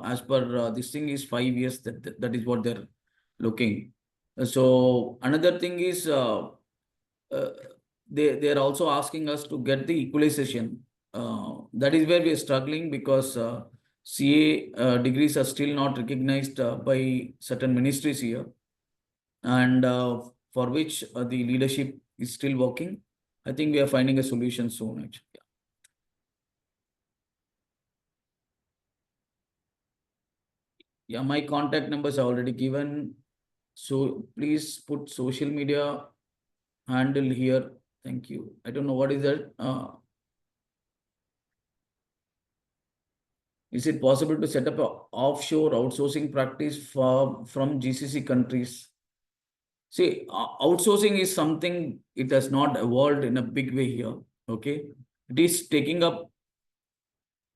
as per this thing is 5 years. That is what they're looking. So another thing is they are also asking us to get the equalization. That is where we are struggling because CA degrees are still not recognized by certain ministries here, and for which the leadership is still working. I think we are finding a solution soon, actually. Yeah, my contact numbers are already given. So please put social media handle here. Thank you. I don't know what is that. Is it possible to set up a offshore outsourcing practice from GCC countries? See, outsourcing is something, it has not evolved in a big way here. Okay. It is taking up,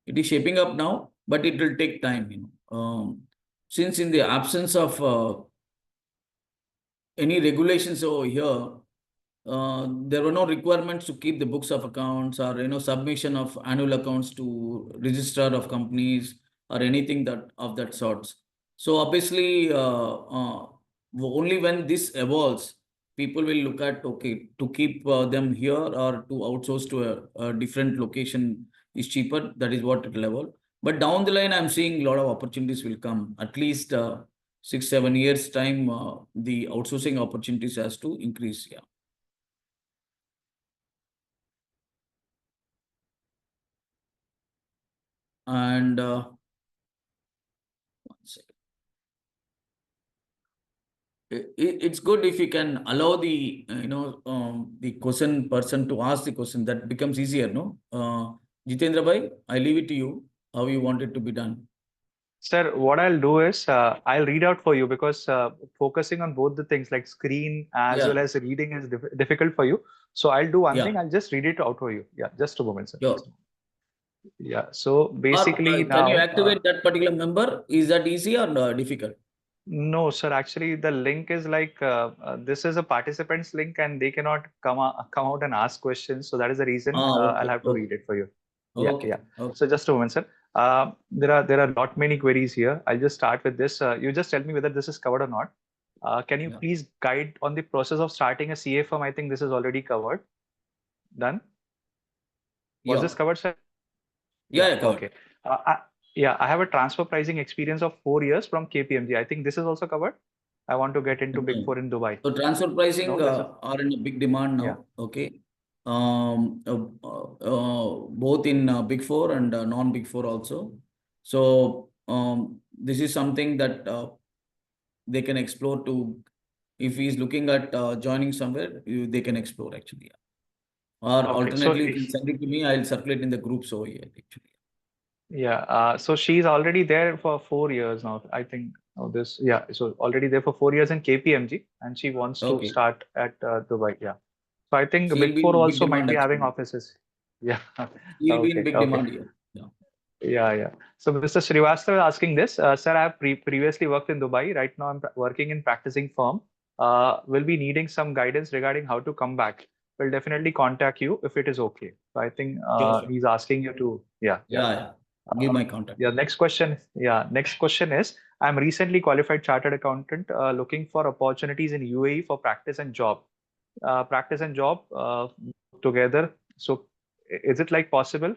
it is shaping up now, but it will take time. Since in the absence of any regulations over here, there were no requirements to keep the books of accounts or submission of annual accounts to registrar of companies or anything that of that sorts. So obviously, only when this evolves, people will look at, okay, to keep them here or to outsource to a different location is cheaper. That is what it will evolve. But down the line, I'm seeing a lot of opportunities will come. At least 6-7 years time, the outsourcing opportunities has to increase. Yeah. And one second. It's good if you can allow the the question person to ask the question. That becomes easier, no? Jitendra bhai, I leave it to you how you want it to be done. Sir, what I'll do is I'll read out for you because focusing on both the things like screen as well Yeah, as reading is difficult for you. So I'll do one yeah, thing. I'll just read it out for you. Yeah, just a moment, sir. sure. Yeah. So Or basically can you now, activate that particular member? Is that easy or difficult? no, sir. Actually, the link is like this is a participants link, and they cannot come out and ask questions. So that is the reason Ah, I'll okay, have to read okay, it for you. Yeah, okay, yeah. okay. So just a moment, sir. There are lot many queries here. I'll just start with this. You just tell me whether this is covered or not. Can you Yeah, please guide on the process of starting a CA firm? I think this is already covered. Done. Was yeah, this covered, sir? yeah, Yeah. yeah, covered. Okay. Yeah, I have a transfer pricing experience of 4 years from KPMG. I think this is also covered. I want to get into Big No. Four in Dubai. So transfer pricing No, this is are in a big demand yeah. now. Okay. Both in Big Four and non-Big Four also. So this is something that they can explore to, if he is looking at joining somewhere, they can explore actually. Or Okay. So alternately, you can send it to me. I'll circulate in the groups over here actually. yeah. So she's already there for 4 years now. I think. Oh, this yeah. So already there for 4 years in KPMG, and she wants to Okay. start at Dubai. Yeah. So I think She'll Big be Four in big also might demand be having actually. offices. Yeah. She'll be in Okay. big Okay. demand here. Yeah. Yeah, yeah. So Mr. Srivastav is asking this, sir, I have previously worked in Dubai. Right now, I'm working in practicing firm. Will be needing some guidance regarding how to come back. Will definitely contact you if it is okay. So I think Sure, sure. he's asking you to, yeah, yeah. Yeah, yeah. Give my contact. Yeah, next question. Yeah, next question is, I'm recently qualified chartered accountant looking for opportunities in UAE for practice and job. Practice and job together. So is it like possible?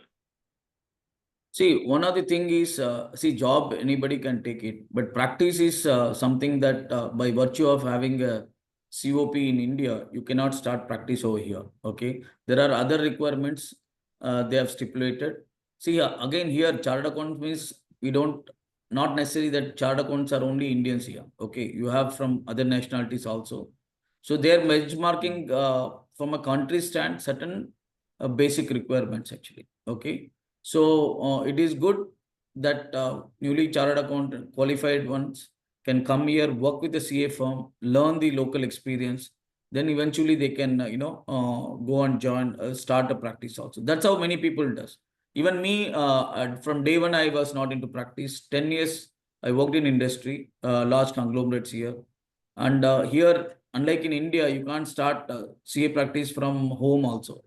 See, one of the thing is, see, job anybody can take it, but practice is something that by virtue of having a COP in India, you cannot start practice over here. Okay, there are other requirements they have stipulated. See, again here, chartered accounts means we don't, not necessarily that chartered accounts are only Indians here. Okay, you have from other nationalities also. So they are benchmarking from a country stand certain basic requirements actually. Okay. So it is good that newly chartered accountant qualified ones can come here, work with the CA firm, learn the local experience. Then eventually they can, go and join, start a practice also. That's how many people does. Even me, from day one, I was not into practice. 10 years, I worked in industry, large conglomerates here. And here, unlike in India, you can't start CA practice from home also.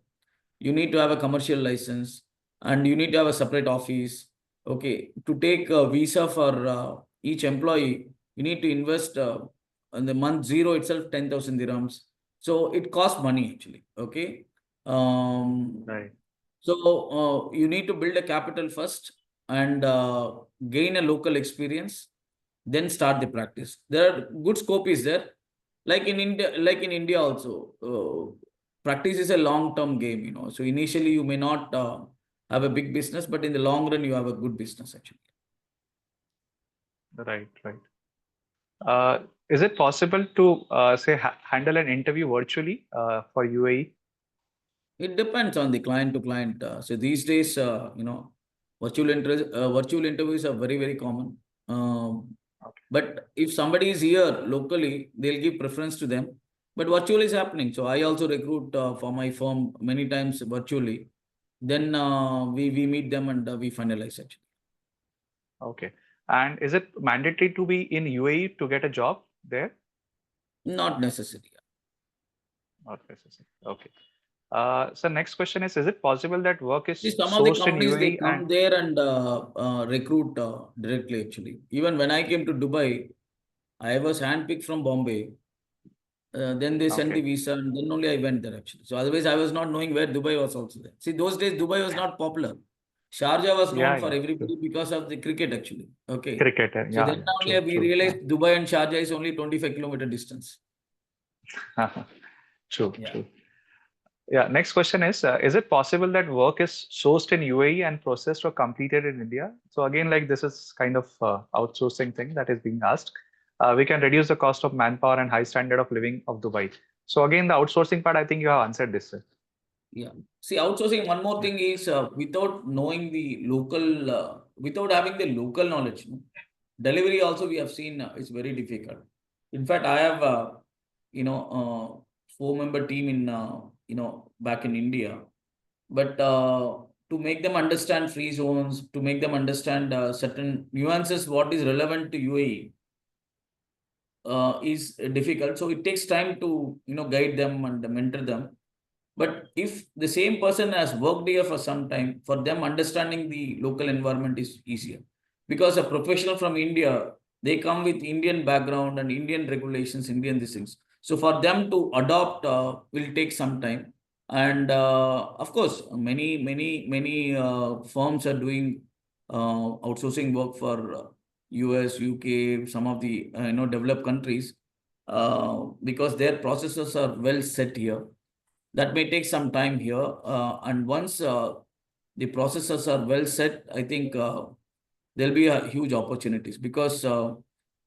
You need to have a commercial license and you need to have a separate office. Okay, to take a visa for each employee, you need to invest in the month zero itself 10,000 dirhams. So it costs money actually. Okay. Right. So you need to build a capital first and gain a local experience, then start the practice. There are good scope is there, like in India also. Practice is a long term game, so initially you may not have a big business, but in the long run you have a good business actually. Right, right. Is it possible to say handle an interview virtually for UAE? It depends on the client to client. So these days, virtual interviews are very, very common. Okay. But if somebody is here locally, they'll give preference to them. But virtual is happening. So I also recruit for my firm many times virtually. Then we meet them and we finalize actually. Okay. And is it mandatory to be in UAE to get a job there? Not necessary. Not necessary. Okay. So next question is it possible that work See, is some of the sourced in companies they UAE and come there and recruit directly actually. Even when I came to Dubai, I was handpicked from Bombay. Then they sent the okay. visa and then only I went there actually. So otherwise I was not knowing where Dubai was also there. See, those days Dubai was not popular. Sharjah was known Yeah, for yeah. everybody because of the cricket actually. Okay. Cricketer. So Yeah, then yeah. only True, we true. realized Dubai and Sharjah is only 25-kilometer distance. True, Yeah. true. Yeah, next question is it possible that work is sourced in UAE and processed or completed in India? So again, like this is kind of outsourcing thing that is being asked. We can reduce the cost of manpower and high standard of living of Dubai. So again, the outsourcing part, I think you have answered this, sir. Yeah. See, outsourcing, one more Yeah. thing is without knowing the local without having the local knowledge, delivery also we have seen is very difficult. In fact, I have, 4-member team in, back in India. But to make them understand free zones, to make them understand certain nuances, what is relevant to UAE, is difficult. So it takes time to, guide them and mentor them. But if the same person has worked here for some time, for them understanding the local environment is easier. Because a professional from India, they come with Indian background and Indian regulations, Indian these things. So for them to adopt will take some time. And of course, many firms are doing outsourcing work for US, UK, some of the developed countries, because their processes are well set here. That may take some time here. And once the processes are well set, I think there'll be a huge opportunities, because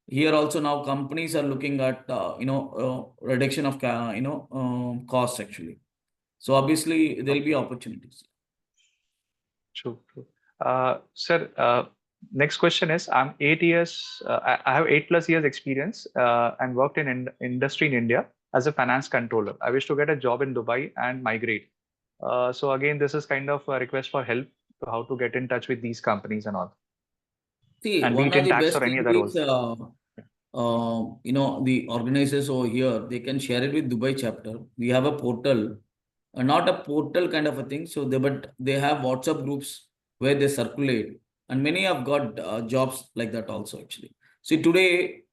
here also now companies are looking at reduction of costs actually. So obviously there'll be opportunities. True, true. Sir, next question is, I'm 8 years, I have 8+ years experience and worked in industry in India as a finance controller. I wish to get a job in Dubai and migrate. So again, this is kind of a request for help to how to get in touch with these companies and all. See, And be one it of in the tax best or any thing other is, roles. the organizers over here, they can share it with Dubai chapter. We have a portal, not a portal kind of a thing. So but they have WhatsApp groups where they circulate, and many have got jobs like that also actually. See, today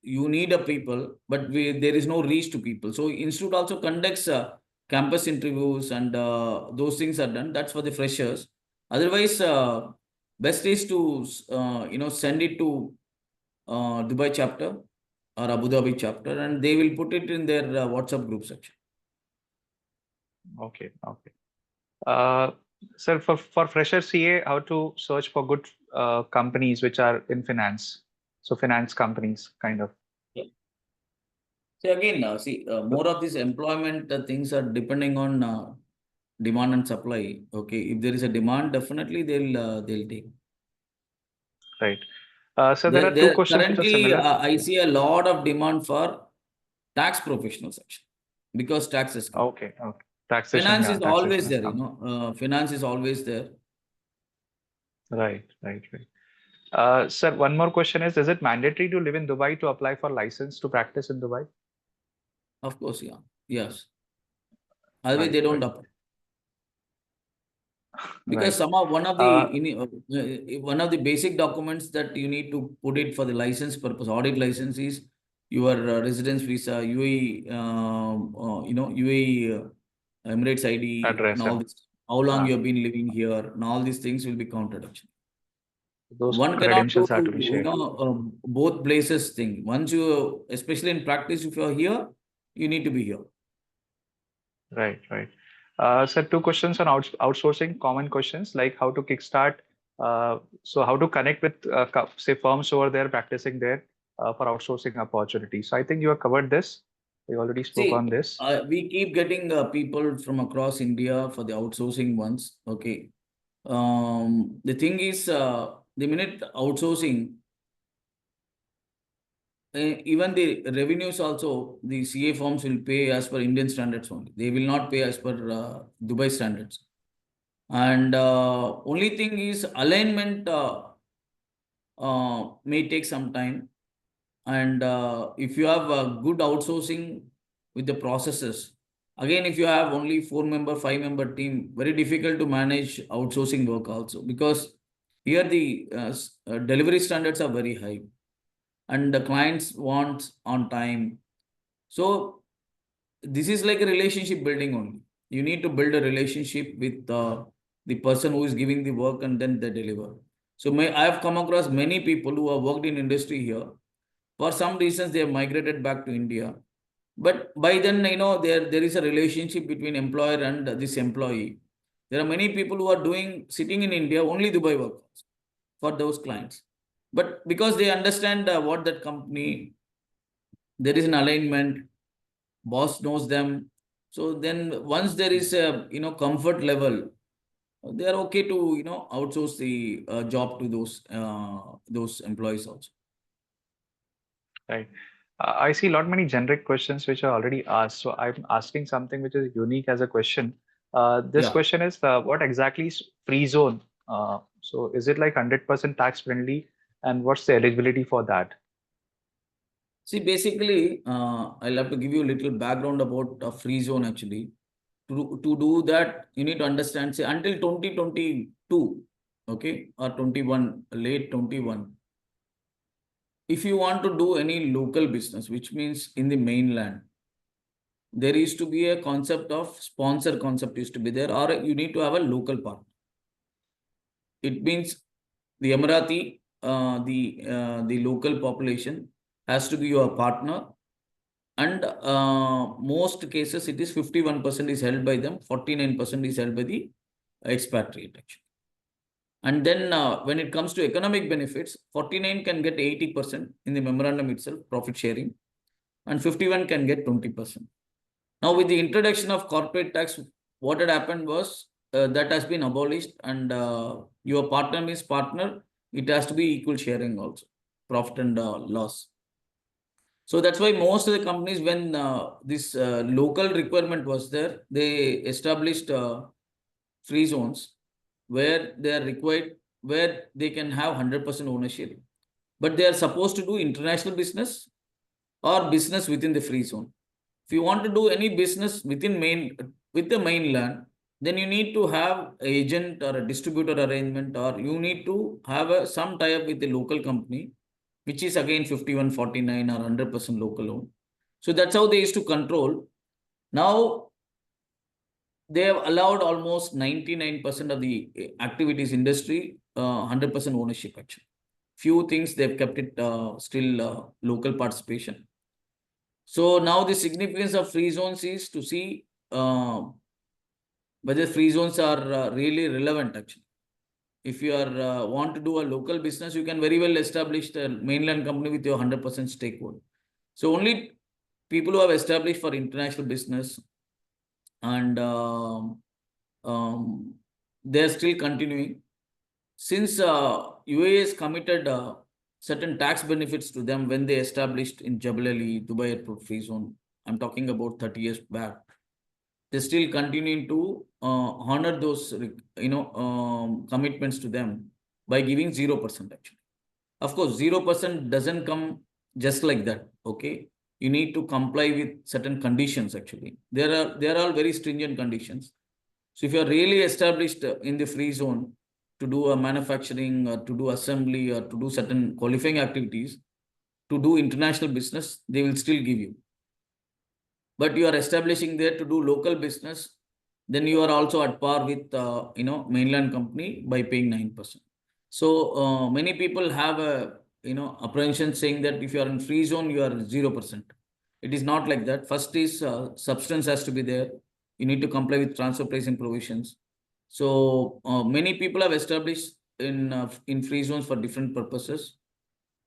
you need a people, but there is no reach to people. So institute also conducts campus interviews, and those things are done. That's for the freshers. Otherwise, best is to send it to Dubai chapter or Abu Dhabi chapter, and they will put it in their WhatsApp group section. Okay, okay. Sir, for fresher CA, how to search for good companies which are in finance? So finance companies, kind of. Yeah. So again, more of these employment things are depending on demand and supply. Okay, if there is a demand, definitely they'll take. Right. So there are two questions which are Currently, similar. I see a lot of demand for tax professionals actually, because taxes come. Okay, okay. Taxation, Finance yeah, is always taxation has there, come. finance is always there. Right, right, right. Sir, one more question is it mandatory to live in Dubai to apply for license to practice in Dubai? Of course, yeah. Yes. Otherwise, Right, they don't right, apply. Because right. one of Uh, the basic documents that you need to put it for the license purpose, audit license, is your residence visa, UAE, UAE Emirates ID, and Address all and this. How long uh, you have been living here, and all these things will be counted actually. those One cannot do, credentials have to be shared. both places thing. Once you, especially in practice, if you are here, you need to be here. Right, right. Sir, two questions on outsourcing, common questions like how to kickstart. So how to connect with, say, firms over there practicing there for outsourcing opportunities. So I think you have covered this. We already spoke See, on this. we keep getting people from across India for the outsourcing ones. Okay. The thing is, the minute outsourcing, even the revenues also, the CA firms will pay as per Indian standards only. They will not pay as per Dubai standards. And only thing is alignment may take some time. And if you have a good outsourcing with the processes, again, if you have only 4-member, 5-member team, very difficult to manage outsourcing work also, because here the delivery standards are very high, and the clients want on time. So this is like a relationship building only. You need to build a relationship with the person who is giving the work, and then they deliver. So I have come across many people who have worked in industry here. For some reasons, they have migrated back to India. But by then, there is a relationship between employer and this employee. There are many people who are sitting in India, only Dubai work for those clients. But because they understand what that company, there is an alignment, boss knows them. So then once there is a, comfort level, they are okay to, you know, outsource the job to those employees also. Right. I see a lot many generic questions which are already asked. So I'm asking something which is unique as a question. This Yeah. question is what exactly is free zone? So is it like 100% tax friendly, and what's the eligibility for that? See, basically, I'll have to give you a little background about a free zone actually. To do that, you need to understand, say, until 2022, okay, or 21, late 21. If you want to do any local business, which means in the mainland, there used to be a concept of sponsor concept used to be there, or you need to have a local partner. It means the Emirati, the local population has to be your partner, and most cases it is 51% is held by them, 49% is held by the expatriate actually. And then when it comes to economic benefits, 49 can get 80% in the memorandum itself, profit sharing, and 51 can get 20%. Now, with the introduction of corporate tax, what had happened was that has been abolished, and your partner means partner. It has to be equal sharing also, profit and loss. So that's why most of the companies, when this local requirement was there, they established free zones where they are required, where they can have 100% ownership. But they are supposed to do international business or business within the free zone. If you want to do any business with the mainland, then you need to have agent or a distributor arrangement, or you need to have some tie-up with the local company, which is again 51/49 or 100% local owned. So that's how they used to control. Now they have allowed almost 99% of the activities industry, 100% ownership actually. Few things they've kept it still local participation. So now the significance of free zones is to see whether free zones are really relevant actually. If you are want to do a local business, you can very well establish the mainland company with your 100% stakeholder. So only people who have established for international business, and they are still continuing. Since UAE has committed certain tax benefits to them when they established in Jebel Ali, Dubai Airport Free Zone, I'm talking about 30 years back. They're still continuing to honor those, commitments to them by giving 0% actually. Of course, 0% doesn't come just like that. Okay, you need to comply with certain conditions. Actually, there are all very stringent conditions. So if you are really established in the free zone to do a manufacturing or to do assembly or to do certain qualifying activities, to do international business, they will still give you. But you are establishing there to do local business, then you are also at par with mainland company by paying 9%. So many people have a apprehension saying that if you are in free zone, you are 0%. It is not like that. First is substance has to be there. You need to comply with transfer pricing provisions. So many people have established in free zones for different purposes,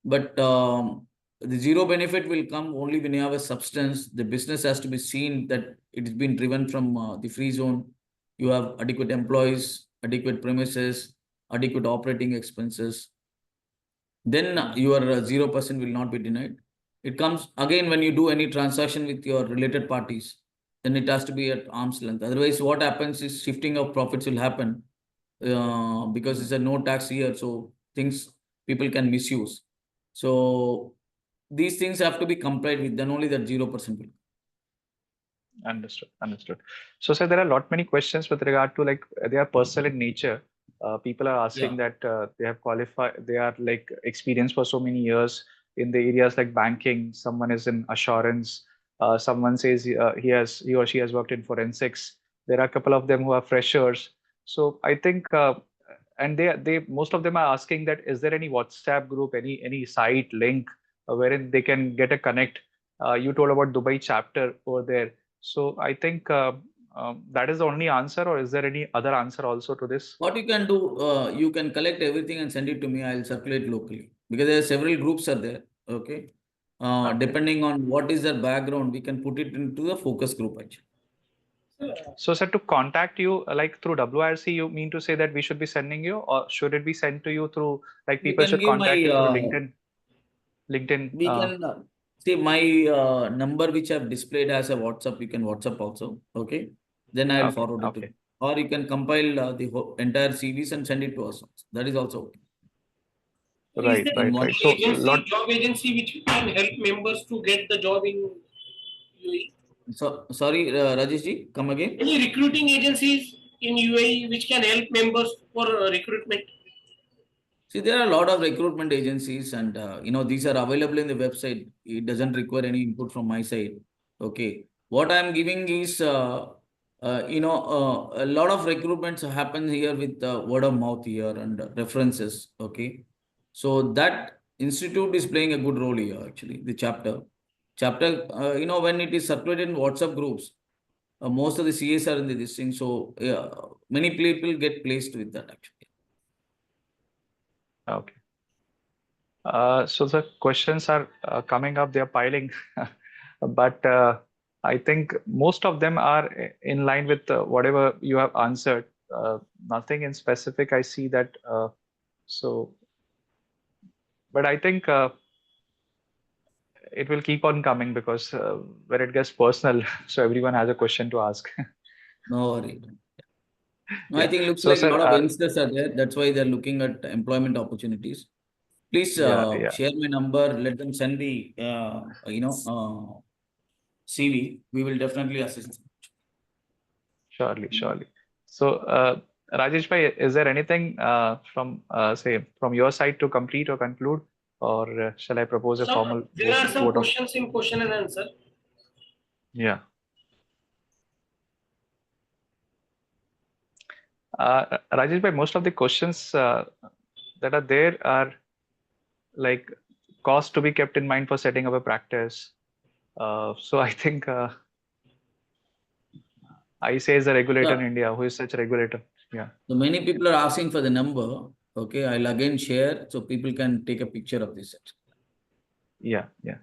but the zero benefit will come only when you have a substance. The business has to be seen that it has been driven from the free zone. You have adequate employees, adequate premises, adequate operating expenses. Then your 0% will not be denied. It comes again when you do any transaction with your related parties, then it has to be at arm's length. Otherwise, what happens is shifting of profits will happen because it's a no tax year. So things people can misuse. So these things have to be complied with, then only that 0% will. Understood. Understood. So, sir, there are a lot many questions with regard to like they are personal in nature. People are asking Yeah. that they have qualified, they are like experienced for so many years in the areas like banking. Someone is in assurance. Someone says he or she has worked in forensics. There are a couple of them who are freshers. So I think, and they most of them are asking that is there any WhatsApp group, any site link wherein they can get a connect. You told about Dubai chapter over there. So I think that is the only answer, or is there any other answer also to this? What you can do, you can collect everything and send it to me. I'll circulate locally because there are several groups are there. Okay. Okay. Depending on what is their background, we can put it into the focus group actually. So, sir, to contact you like through WRC, you mean to say that we should be sending you, or should it be sent to you through like You people can should give my, contact you through LinkedIn? LinkedIn. we can see my number which I've displayed as a WhatsApp. You can WhatsApp also. Okay. Then I'll Okay. forward it to Okay. you. Or you can compile the entire CVs and send it to us. There is also okay. Is Right. there Right. In one. Right. So, lot. job agency which can help members to get the job in UAE? So sorry, Rajesh ji, come again. Any recruiting agencies in UAE which can help members for recruitment? See, there are a lot of recruitment agencies, and these are available in the website. It doesn't require any input from my side. Okay, what I am giving is, a lot of recruitments happen here with word of mouth here and references. Okay, so that institute is playing a good role here. Actually, the chapter, when it is circulated in WhatsApp groups, most of the CAs are in this thing. So yeah, many people get placed with that actually. Okay. So the questions are coming up, they're piling, but I think most of them are in line with whatever you have answered. Nothing in specific I see that. So, but I think it will keep on coming because when it gets personal, so everyone has a question to ask. No worry. No, I Yeah. think looks So, like a sir, lot of youngsters are there. That's why they're looking at employment opportunities. Please yeah, yeah, share my number. Let them send the CV. We will definitely assist. surely, surely. So, Rajesh bhai, is there anything from say from your side to complete or conclude, or shall I propose a formal There are some vote of? questions in question and answer. Yeah. Rajesh bhai, most of the questions that are there are like cost to be kept in mind for setting up a practice. So I think ICA is a regulator Yeah. in India. Who is such a regulator? Yeah. So many people are asking for the number. Okay, I'll again share so people can take a picture of this. Yeah. Yeah.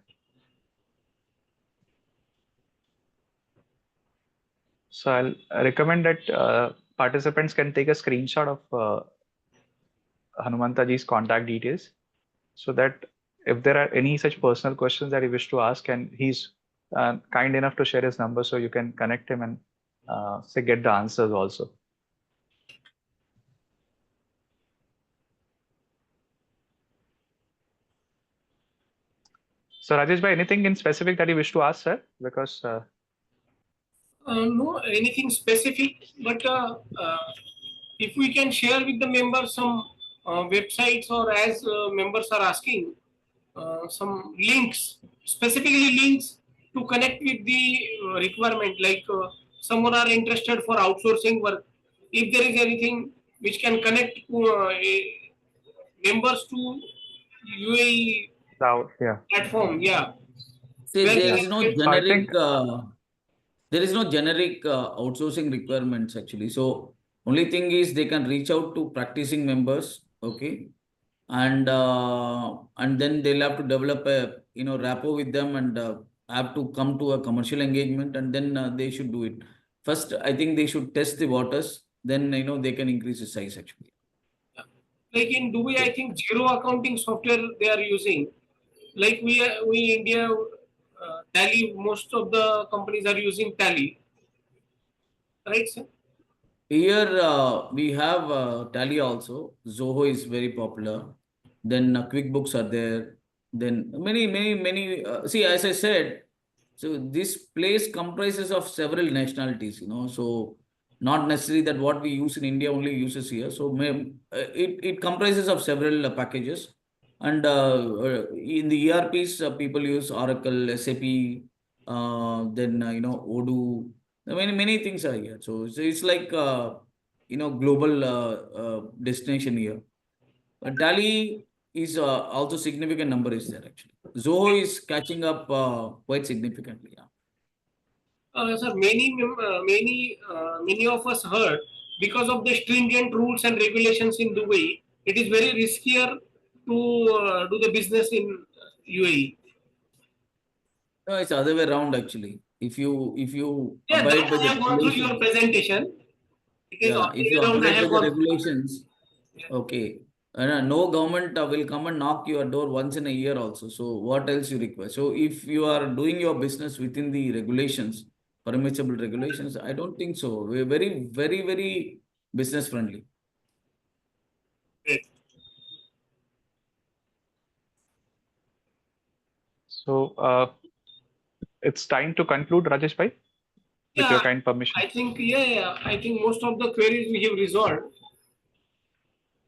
So I'll recommend that participants can take a screenshot of Hanumantaji's contact details so that if there are any such personal questions that you wish to ask, and he's kind enough to share his number so you can connect him and say get the answers also. So Rajesh bhai, anything in specific that you wish to ask, sir? Because No, anything specific, but if we can share with the members some websites, or as members are asking, some links, specifically links to connect with the requirement, like someone are interested for outsourcing work. If there is anything which can connect members to UAE yeah. platform, yeah, See, where they there can is no get. So I think generic outsourcing requirements actually. So only thing is they can reach out to practicing members, okay, and then they'll have to develop a rapport with them and have to come to a commercial engagement, and then they should do it. First, I think they should test the waters. Then they can increase the size actually. Like in Dubai, I think zero accounting software they are using. Like we India, Tally. Most of the companies are using Tally, right, sir? Here we have Tally also. Zoho is very popular. Then QuickBooks are there. Then many. See, as I said, so this place comprises of several nationalities. So not necessarily that what we use in India only uses here. So it comprises of several packages, and in the ERPs, people use Oracle, SAP, then Odoo. Many things are here. So it's like global destination here. But Tally is also significant number is there actually. Zoho is catching up quite significantly. Yeah. Sir, many of us heard, because of the stringent rules and regulations in Dubai, it is very riskier to do the business in UAE. No, it's other way around actually. If you Yeah, abide that by I the have gone through your regulations, presentation. It is yeah, if already you around. I abide by have the gone through. regulations, okay. No government will come and knock your door once in a year also. So what else you require? So if you are doing your business within the regulations, permissible regulations, I don't think so. We're very, very, very business friendly. Great. So it's time to conclude, Rajesh bhai, with your Yeah, kind permission. I think, yeah, I think most of the queries we have resolved.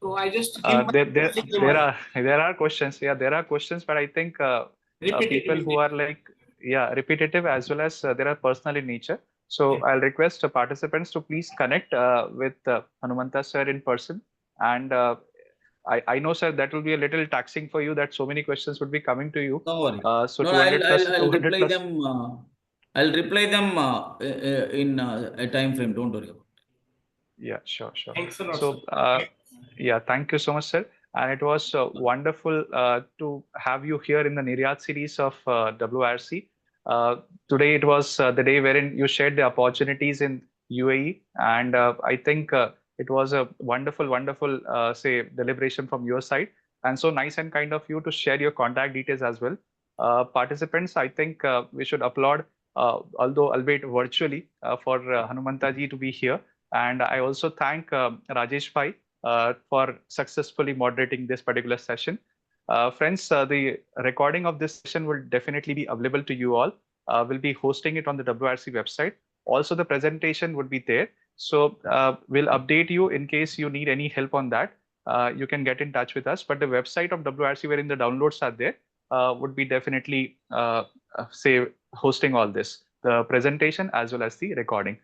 So I just give my There, there, closing there remarks. are there are questions. Yeah, there are questions, but I think people who Repetitivity. are like, yeah, repetitive as well as there are personal in nature. So Yeah. I'll request participants to please connect with Hanumanta sir in person. And I know, sir, that will be a little taxing for you that so many questions would be coming to you. Don't worry. So No, 200 plus, I'll 200 reply plus. them. I'll reply them in a time frame. Don't worry about it. Yeah, sure, sure. Thanks a lot, sir. So, yeah, thank you so much, sir. And it was wonderful to have you here in the Niryat series of WRC. Today it was the day wherein you shared the opportunities in UAE, and I think it was a wonderful, wonderful, say, deliberation from your side. And so nice and kind of you to share your contact details as well. Participants, I think we should applaud, although albeit virtually, for Hanumanta ji to be here. And I also thank Rajesh Bhai for successfully moderating this particular session. Friends, the recording of this session will definitely be available to you all. We'll be hosting it on the WRC website. Also, the presentation would be there. So we'll update you in case you need any help on that. You can get in touch with us. But the website of WRC, wherein the downloads are there, would be definitely say hosting all this, the presentation as well as the recording.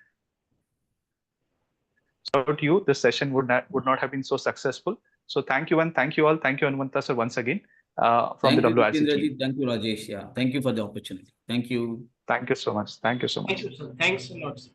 Without you, this session would not have been so successful. So thank you and thank you all. Thank you, Anumanta sir, once again from the Thank you, WRC Jitendra team. ji. Thank you, Rajesh. Yeah. Thank you for the opportunity. Thank you. Thank you so much. Thank you so Thank much. you, sir. Thanks a lot, sir.